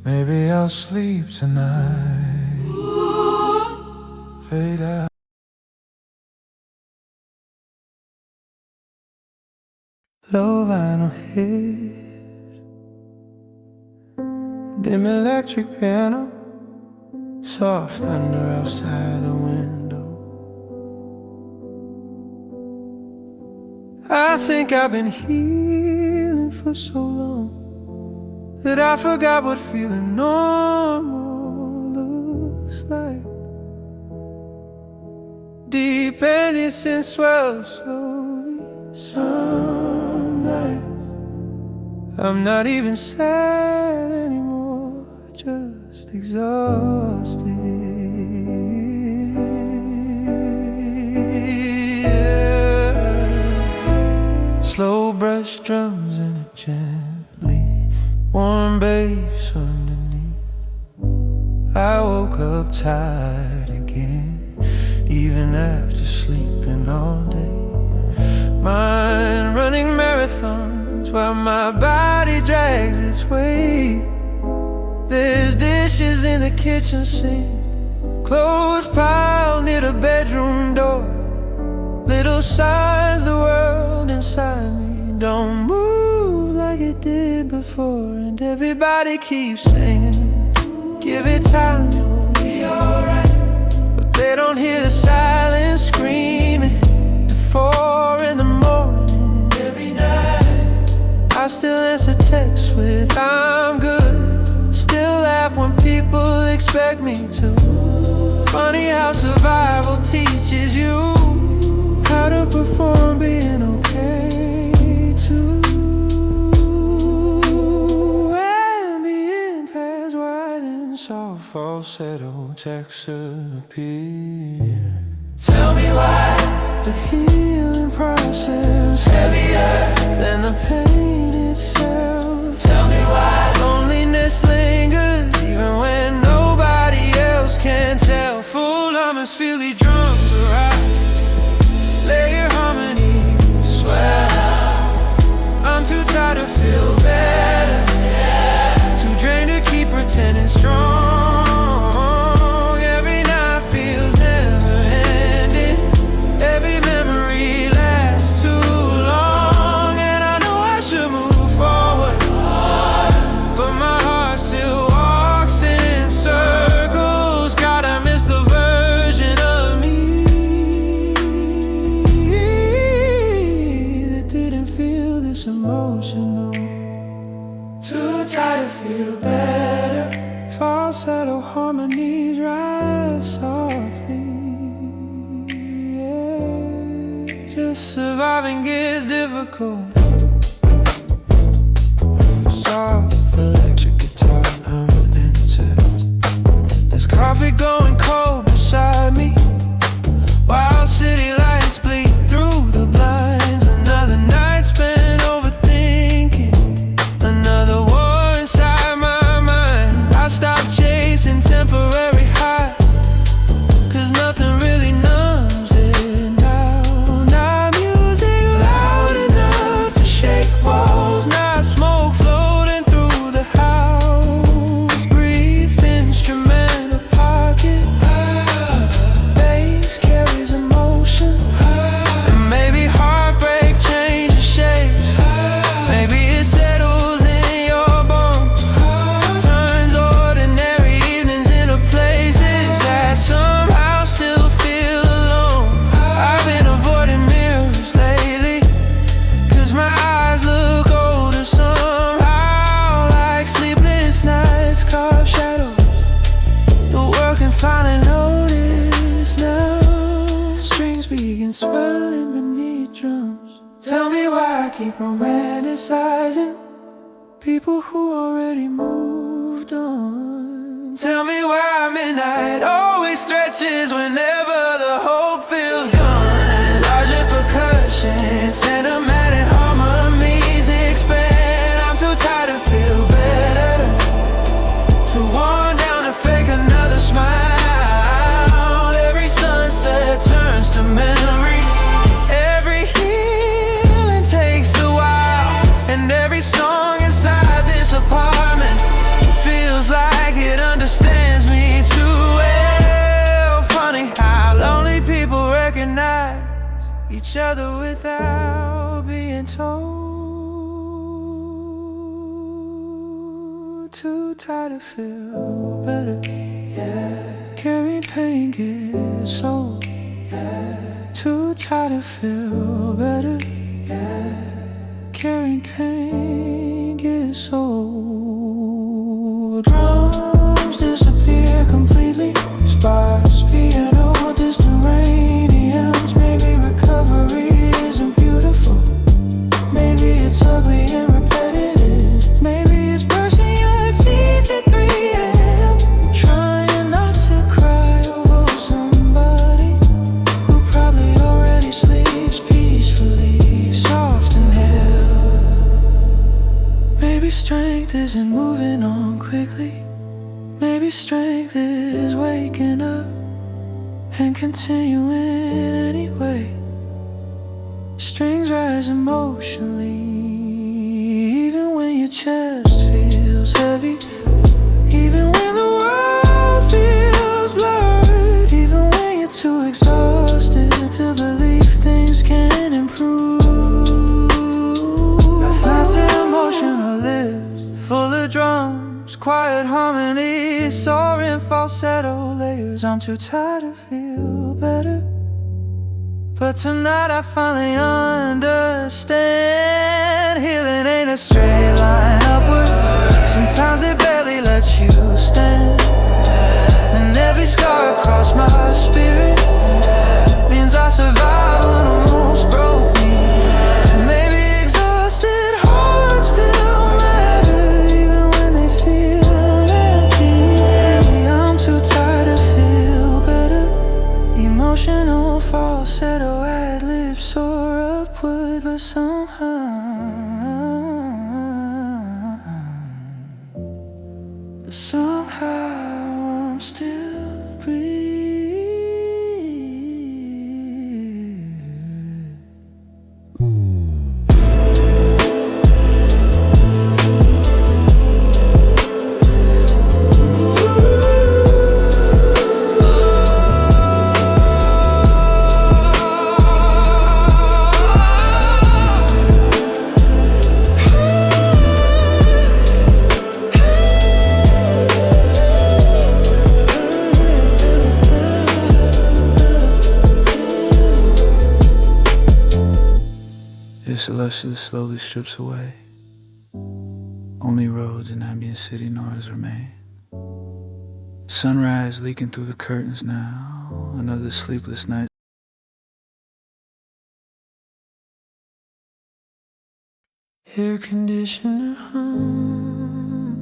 Maybe I'll sleep tonight. Fade out. Low vinyl hits. Dim electric piano. Soft thunder outside the window. I think I've been healing for so long that I forgot what feeling normal looks like. Deep innocence swells slowly. Some nights I'm not even sad anymore, just exhausted. Slow brush drums and a gently warm bass underneath. I woke up tired again, even after sleeping all day. Mind running marathons while my body drags its weight. There's dishes in the kitchen sink, clothes piled near the bedroom door. Little signs the world inside me don't move like it did before. And everybody keeps saying, give it time, you'll be alright. But they don't hear the silence screaming at 4 in the morning. Every night I still answer texts with I'm good. Still laugh when people expect me to. Funny how survival teaches you how to perform being okay too. Ambient paths widen, soft falsetto texture appear. Tell me why the healing process heavier than the pain itself. Tell me why loneliness lingers even when nobody else can tell. Full armors feel the drums around. Layer harmonies swell. I'm too tired to feel better, too drained to keep pretending strong. Every night feels never ending. Every memory lasts too long. And I know I is difficult. Soft electric guitar I'm into. There's coffee going cold beside me, while city lights bleed through the blinds. Another night spent overthinking, another war inside my mind. I stopped chasing temporary high, 'cause nothing really numbs it now. Not music loud enough to shake walls, not smoke floating through the house. Brief instrumental pocket, bass carries emotion, and maybe heartbreak changes shapes. Maybe it settles in your bones, turns ordinary evenings into places that somehow still feel alone. I've been avoiding mirrors lately, 'cause my eyes look older somehow, like sleepless nights carve shadows. The world can finally notice now. Strings begin swelling beneath drums. Tell me why I keep romanticizing people who already moved on. Tell me why midnight always stretches whenever the hope feels gone. Larger percussion, cinematic harmonies expand. I'm too tired to feel better, too worn down to fake another smile. Every sunset turns to memories, every healing takes a while, and every song inside this apartment feels like it understands me too well. Funny how lonely people recognize each other without being told. Too tired to feel better, yeah. Carrying pain gets old, yeah. Too tired to feel better, yeah. Carrying pain gets old. Drums disappear completely, sparks, piano, distant radiums. Maybe recovery isn't beautiful, maybe it's ugly and repetitive. Maybe it's brushing your teeth at 3 a.m., trying not to cry over somebody who probably already sleeps peacefully, soft and held. Maybe strength isn't moving on quickly, maybe strength is waking up and continuing anyway. Strings rise emotionally, even when your chest feels heavy, even when the world feels blurred, even when you're too exhausted to believe things can improve. I find some emotional lips full of drums, quiet harmonies, soaring falsetto layers. I'm too tired to feel better, but tonight I finally understand. Healing ain't a straight line upward, sometimes it barely lets you stand. And every scar across my spirit means I survived when almost broke me. Maybe exhausted hearts still matter, even when they feel empty. I'm too tired to feel better. Emotional falsetto ad-libs soar upward, but somehow I'm still breathing. This luscious slowly strips away. Only roads and ambient city noise remain. Sunrise leaking through the curtains now. Another sleepless night Air conditioner hum,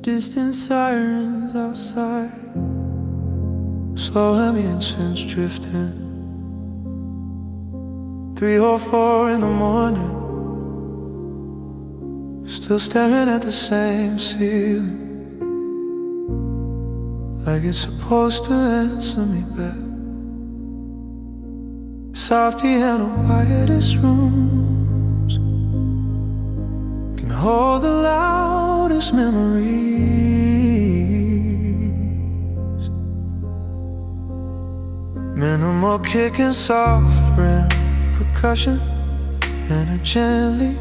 distant sirens outside, slow ambience drifting. 3 or 4 in the morning, still staring at the same ceiling, like it's supposed to answer me back. Soft piano, quietest rooms can hold the loudest memories. Minimal kick and soft rim percussion, and it gently.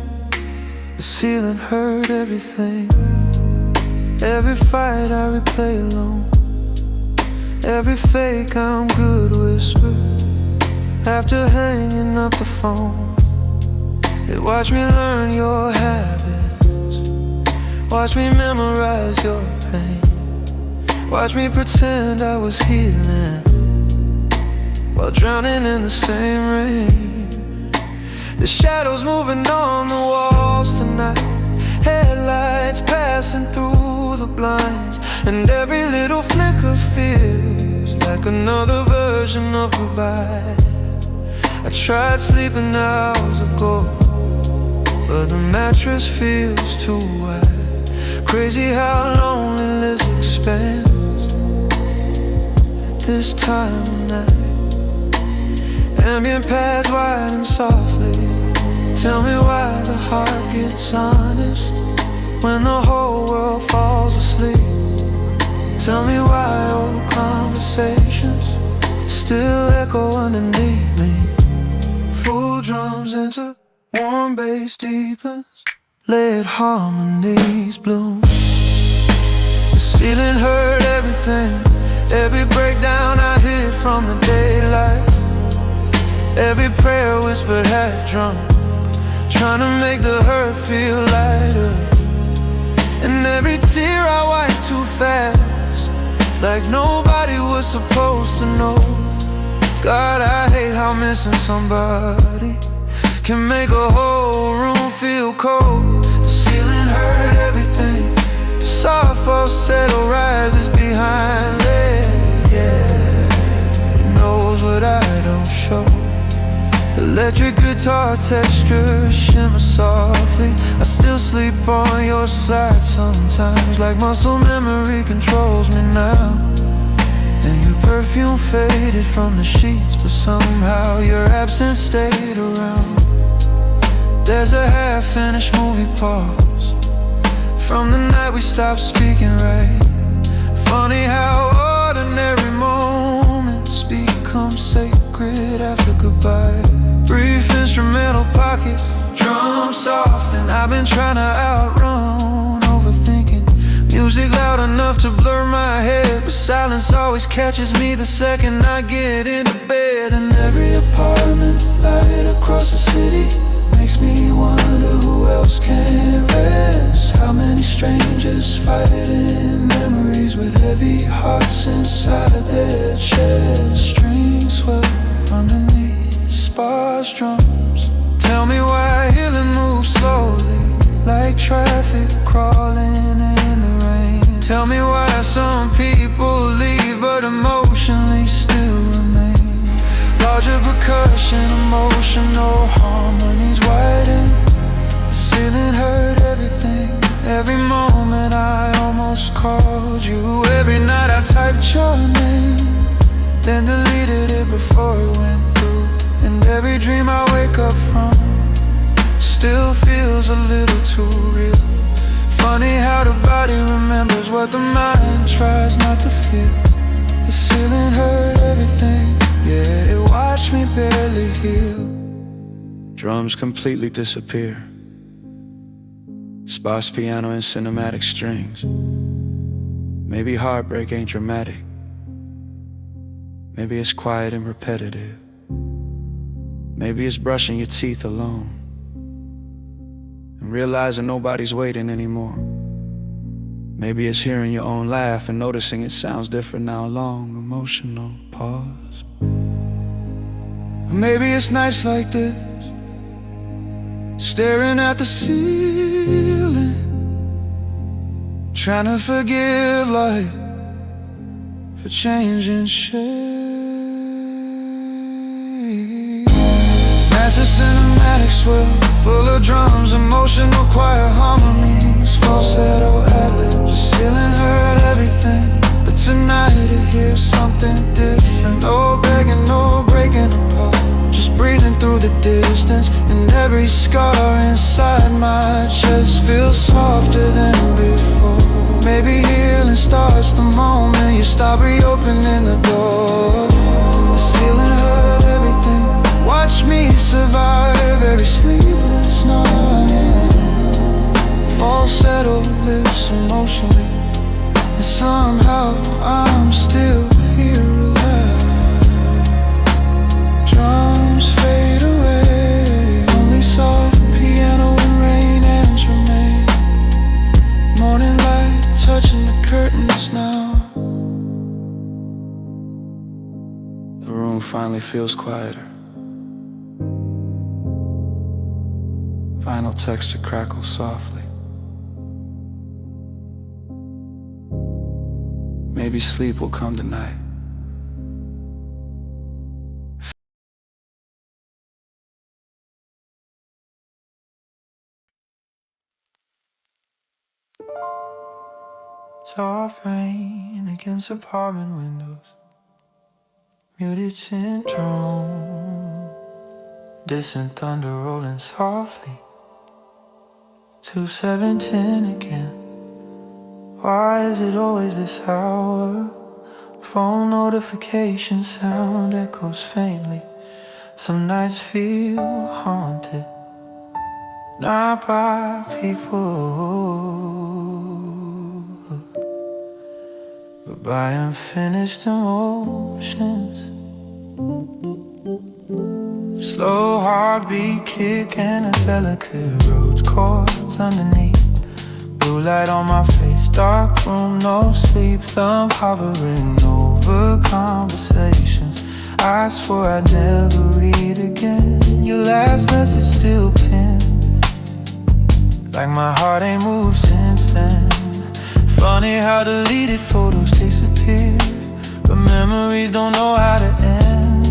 The ceiling heard everything. Every fight I replay alone, every fake I'm good whisper. After hanging up the phone, it watched me learn your habits, watch me memorize your pain, watch me pretend I was healing while drowning in the same rain. The shadows moving on the walls tonight, headlights passing through the blinds, and every little flicker feels like another version of goodbye. I tried sleeping hours ago, but the mattress feels too wide. Crazy how loneliness expands at this time of night. Ambient pads widen softly. Tell me why the heart gets honest when the whole world falls asleep. Tell me why old conversations still echo underneath me. Full drums into warm bass deepens, layered harmonies bloom. The ceiling heard everything, every breakdown I hid from the daylight, every prayer whispered half drunk, trying to make the hurt feel lighter. And every tear I wiped too fast, like nobody was supposed to know. God, I hate how missing somebody can make a whole room feel cold. The ceiling heard everything, soft falsetto rises behind lead. Yeah, it knows what I don't show. Electric guitar texture shimmer softly. I still sleep on your side sometimes, like muscle memory controls me now. And your perfume faded from the sheets, but somehow your absence stayed around. There's a half-finished movie pause from the night we stopped speaking right. Funny how ordinary moments become sacred after goodbye. Brief instrumental pocket, drum soft, and I've been trying to outrun overthinking. Music loud enough to blur my head, but silence always catches me the second I get into bed. And every apartment light across the city makes me wonder who else can rest. How many strangers fighting memories with heavy hearts inside their chests. Strings swell underneath sparse drums. Tell me why healing moves slowly, like traffic crawling in the rain. Tell me why some people leave but emotionally still remain. Larger percussion, emotional harmonies widen. The ceiling heard everything. Every moment I almost called you. Every night I typed your name, then deleted it before it went through. And every dream I wake up from still feels a little too real. Funny how the body remembers what the mind tries not to feel. The ceiling heard everything, yeah, it watched me barely heal. Drums completely disappear, sparse piano and cinematic strings. Maybe heartbreak ain't dramatic, maybe it's quiet and repetitive. Maybe it's brushing your teeth alone and realizing nobody's waiting anymore. Maybe it's hearing your own laugh and noticing it sounds different now. Long emotional pause. Or maybe it's nights like this staring at the ceiling, trying to forgive life for changing shape. Massive cinematic swell, full of drums, emotional choir harmonies, falsetto ad-libs. The ceiling heard everything, but tonight it hears something different. No begging, no breaking apart, just breathing through the distance. And every scar inside my chest feels softer than before. Maybe healing starts the moment you stop reopening the door. The ceiling heard everything, watch me survive every sleepless night. Falsetto lives emotionally, and somehow I'm still here alive. Drums fade away, only soft piano and rain and Tremaine. Morning light touching the curtains now. The room finally feels quieter. Vinyl texture crackles softly. Maybe sleep will come tonight. Soft rain against apartment windows, muted syndrome, distant thunder rolling softly. 2:17 again. Why is it always this hour? Phone notification sound echoes faintly. Some nights feel haunted, not by people, but by unfinished emotions. Slow heartbeat kicking a delicate rose chords underneath. Blue light on my face, dark room, no sleep. Thumb hovering over conversations I swore I'd never read again. Your last message still pinned, like my heart ain't moved since then. Funny how deleted photos disappear, but memories don't know how to end.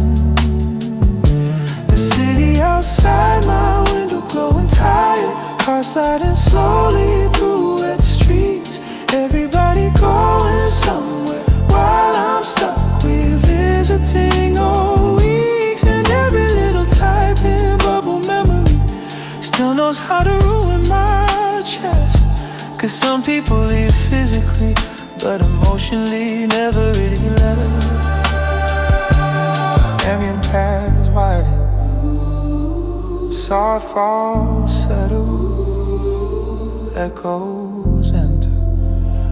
The city outside my window glowing tired, cars sliding slowly through wet streets. Everybody going somewhere while I'm stuck revisiting old weeks. And every little type in bubble memory still knows how to ruin my chest. Cause some people leave physically, but emotionally never really left. Ambient paths widen, soft falsetto echoes enter.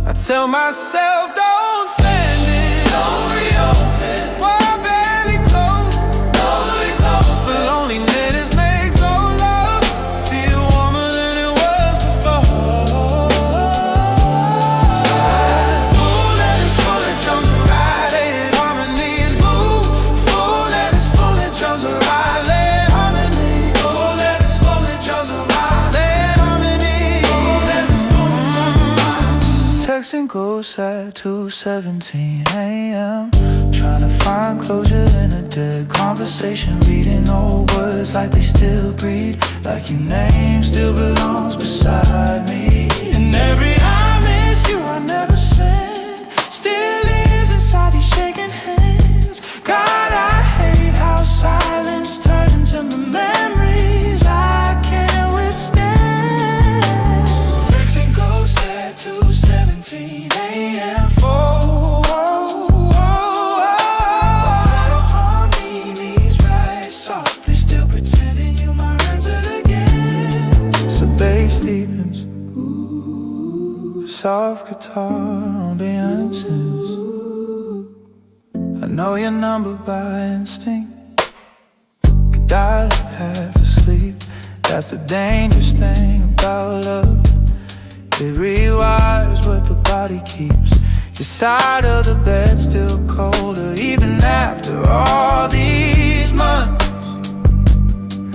I tell myself don't send it, don't reopen. Why barely close, slowly close. But loneliness makes old love feel warmer than it was before. Full and it's full of drums arrive, let harmonies move. Full and it's full of drums arrive, let harmony. Full and it's full of drums arrive, let harmony. Texting ghosts at 2:17 a.m. Trying to find closure in a dead conversation, reading old words like they still breathe, like your name still belongs beside me. And every I miss you I never sent still lives inside these shaking hands. God, I hate how silence turned into memories I can't withstand. Texting ghosts at 2:17 a.m. Deepens, soft guitar ambiances. I know your number by instinct, could die half asleep. That's the dangerous thing about love. It rewires what the body keeps. Your side of the bed still colder, even after all these months.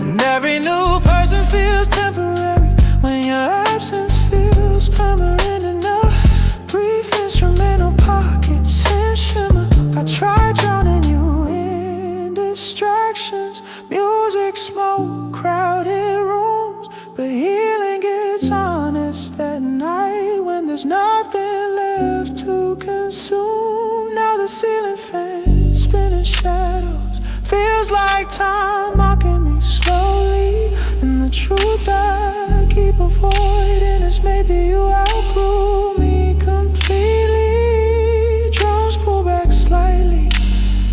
And Every new person feels temporary when your absence feels permanent enough. Brief instrumental pockets and shimmer. I tried drowning you in distractions, music, smoke, crowded rooms, but healing gets honest at night when there's nothing left to consume. Now the ceiling fan spinning shadows feels like time mocking me slowly, and the truth I keep avoiding is maybe you outgrew me completely. Drums pull back slightly,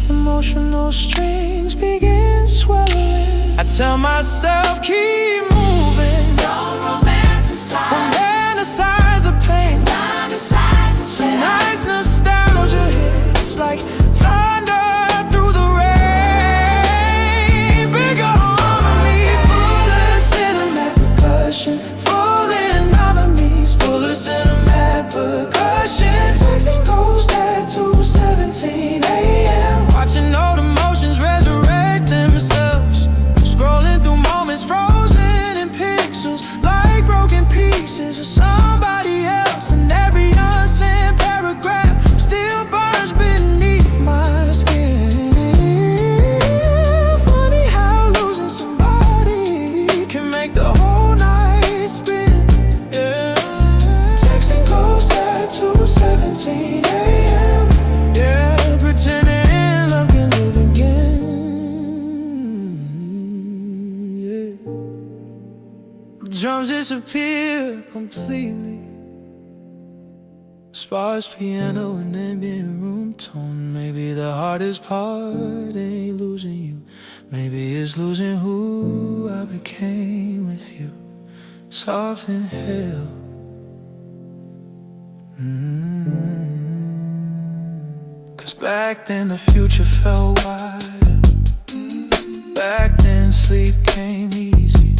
emotional strings begin swelling. I tell myself keep moving, Don't romanticize the pain. Some nice nostalgia hits like thunder through the rain. Bigger harmony, fuller cinematic percussion, full in harmonies, fuller cinematic percussion. Texting ghost at 2:17 a.m. Watching old emotions resurrect themselves, scrolling through moments frozen in pixels like broken pieces of somebody else. And every unsent paragraph still burns beneath my skin. Funny how losing somebody can make the whole night spin. Yeah. Texting ghosts at 2:17 a.m. Yeah, pretending love can live again. Yeah. Drums disappear completely. Sparse piano and ambient room tone. Maybe the hardest part ain't losing you, maybe it's losing who I became with you. Soft inhale. Cause back then the future felt wider. Back then sleep came easy.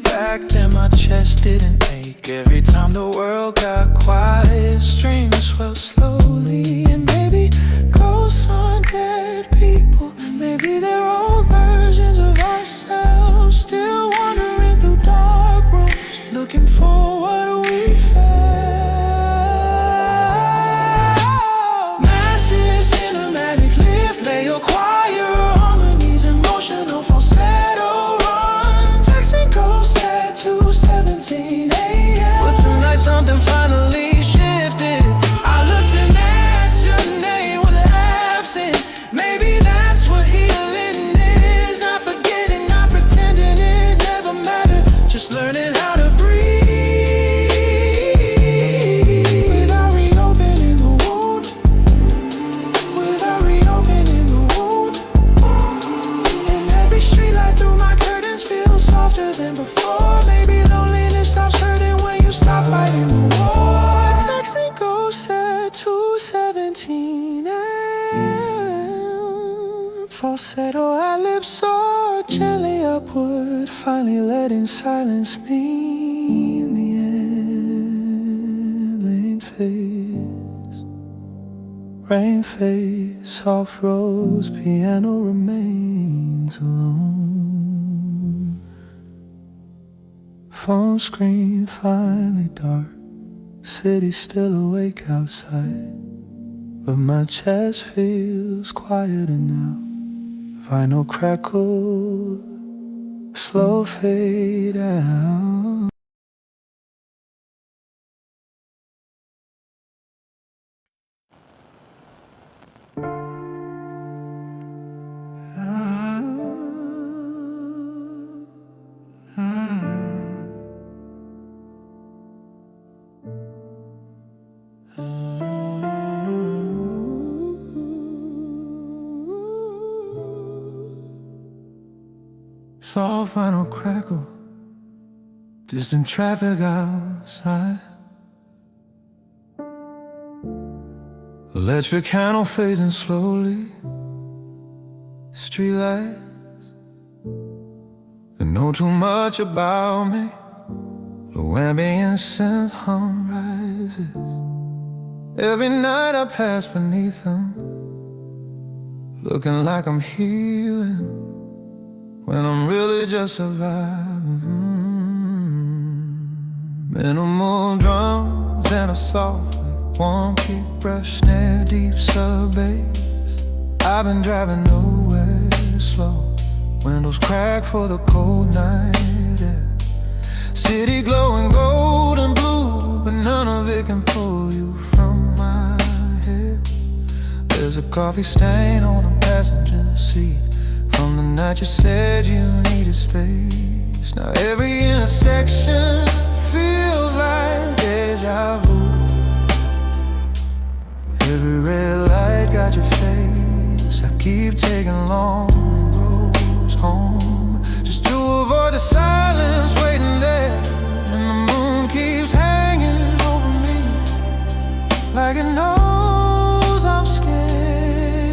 Back then my chest didn't ache every time the world got quiet. Strings swell slowly, and maybe ghosts aren't dead people. Maybe they're old versions of ourselves, still wandering through dark rooms, looking for what we found. Massive cinematic lift, lay your choir harmonies, emotional falsetto run. Texting ghosts at 2:17 a.m. But tonight something finally shifted. I looked and asked your name was absent. Maybe that's what healing is. Not forgetting, not pretending it never mattered. Just learning how to breathe without reopening the wound. Without reopening the wound. And every streetlight through my curtains feels softer than before. Maybe loneliness stops hurting when you stop fighting the war. Texting ghosts at 2:17 a.m. Falsetto ad-libs soar gently upward, finally letting silence mean the end. Rain fades, rain fades, soft rose, piano remains alone. Phone screen finally dark, city still awake outside, but my chest feels quieter now. Vinyl crackle, slow fade out. Soft vinyl crackle, distant traffic outside. Electric candle fading slowly. Streetlights that know too much about me. Low ambient synth hum rises. Every night I pass beneath them, looking like I'm healing. when I'm really just surviving. Minimal drums and a soft one kick brush, snare, deep sub bass. I've been driving nowhere slow, windows cracked for the cold night air. City glowing gold and blue, but none of it can pull you from my head. There's a coffee stain on the passenger seat from the night you said you needed space. Now every intersection feels like deja vu. Every red light got your face. I keep taking long roads home just to avoid the silence waiting there. And the moon keeps hanging over me like it knows I'm scared.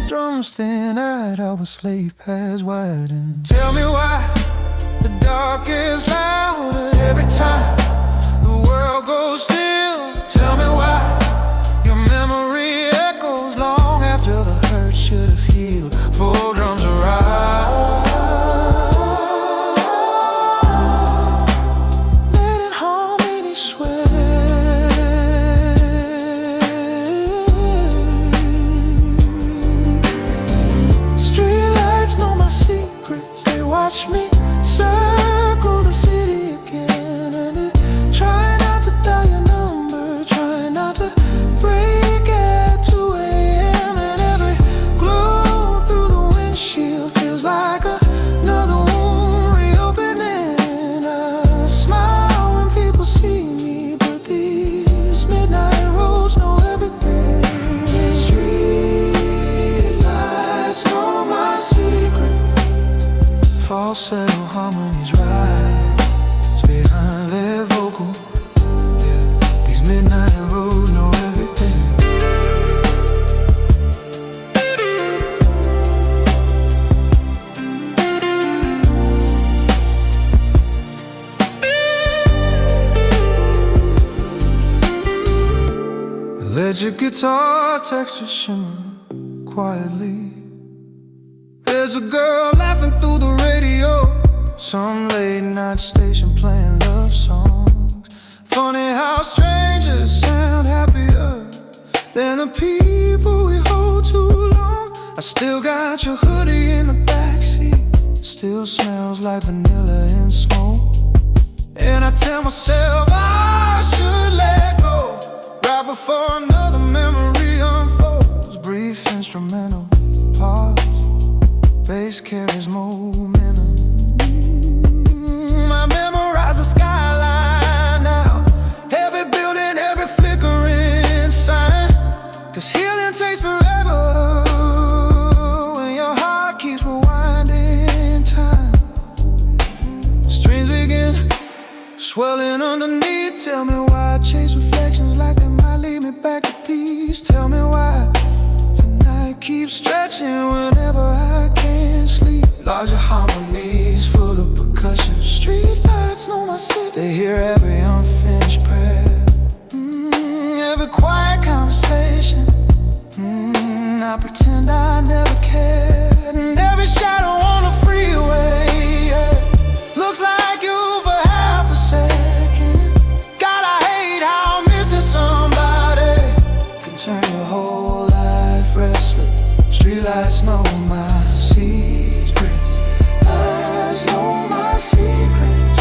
Drums thin, I'd always sleep paths wide. And tell me why the dark is louder every time the world goes still. Tell me why your memory echoes long after the hurt should have healed. Full drums arrive, letting harmony sway. Streetlights know my secrets, they watch me circle the city again. And it try not to dial your number, try not to break at 2 a.m. And every glow through the windshield feels like another wound reopening. I smile when people see me, but these midnight roads know everything. Street lights know my secret. Falsetto harmonies rise behind their vocal. Yeah, these midnight roads know everything. Let your guitar texture shimmer quietly. There's a girl laughing through the radio, some late night station playing love songs. Funny how strangers sound happier than the people we hold too long. I still got your hoodie in the backseat, still smells like vanilla and smoke. And I tell myself I should let go right before another memory unfolds. Brief instrumental pause, bass carries momentum. I memorize the skyline now, every building, every flickering sign. 'Cause healing takes forever when your heart keeps rewinding time. Strings begin swelling underneath. Tell me why I chase reflections like they might lead me back to peace. Tell me why the night keeps stretching whenever I can't sleep. Larger harmonies full of percussion. Streetlights know my city, they hear every unfinished prayer. Every quiet conversation. I pretend I never cared. And every shadow on the freeway, yeah, looks like you for half a second. God, I hate how missing somebody can turn your whole life restless. Streetlights know my secrets. Lights know my secrets.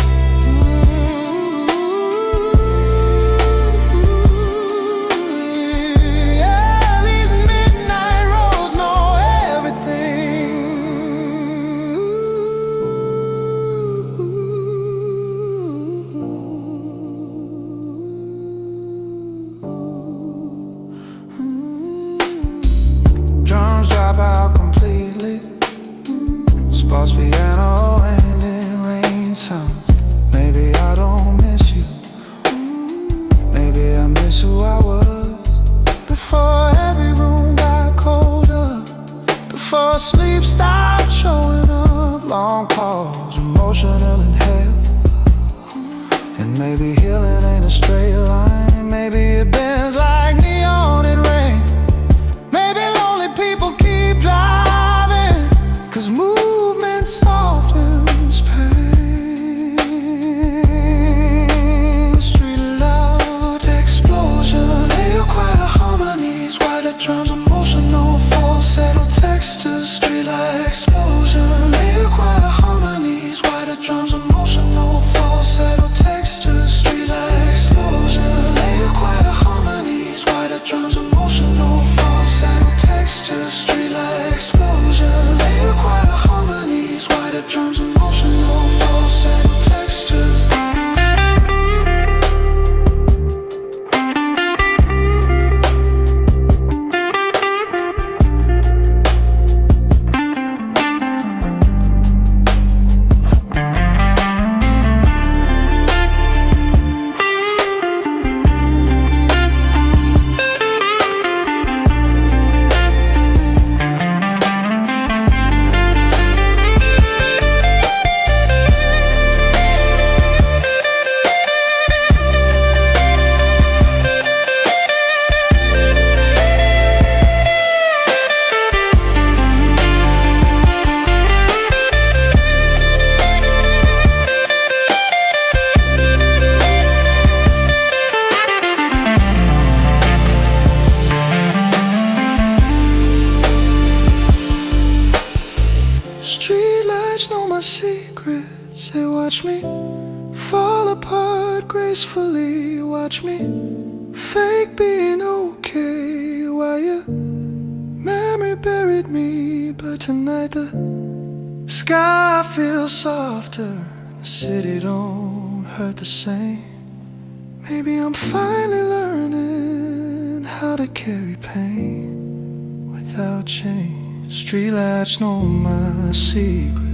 Yeah, these midnight roads know everything. Drums drop out completely. Sparks piano and it rains some. Maybe I don't miss you. Maybe I miss who I was before every room got colder. Before sleep stopped showing up. Long pause, emotional inhale. And maybe healing ain't a straight line. Maybe it bends like neon in rain. Maybe lonely people keep Spider drums, emotional falsetto textures. Streetlights know my secrets. They watch me fall apart gracefully. Watch me fake being okay while your memory buried me. But tonight the sky feels softer. The city don't hurt the same. Maybe I'm finally learning how to carry pain without change. Streetlights know my secret.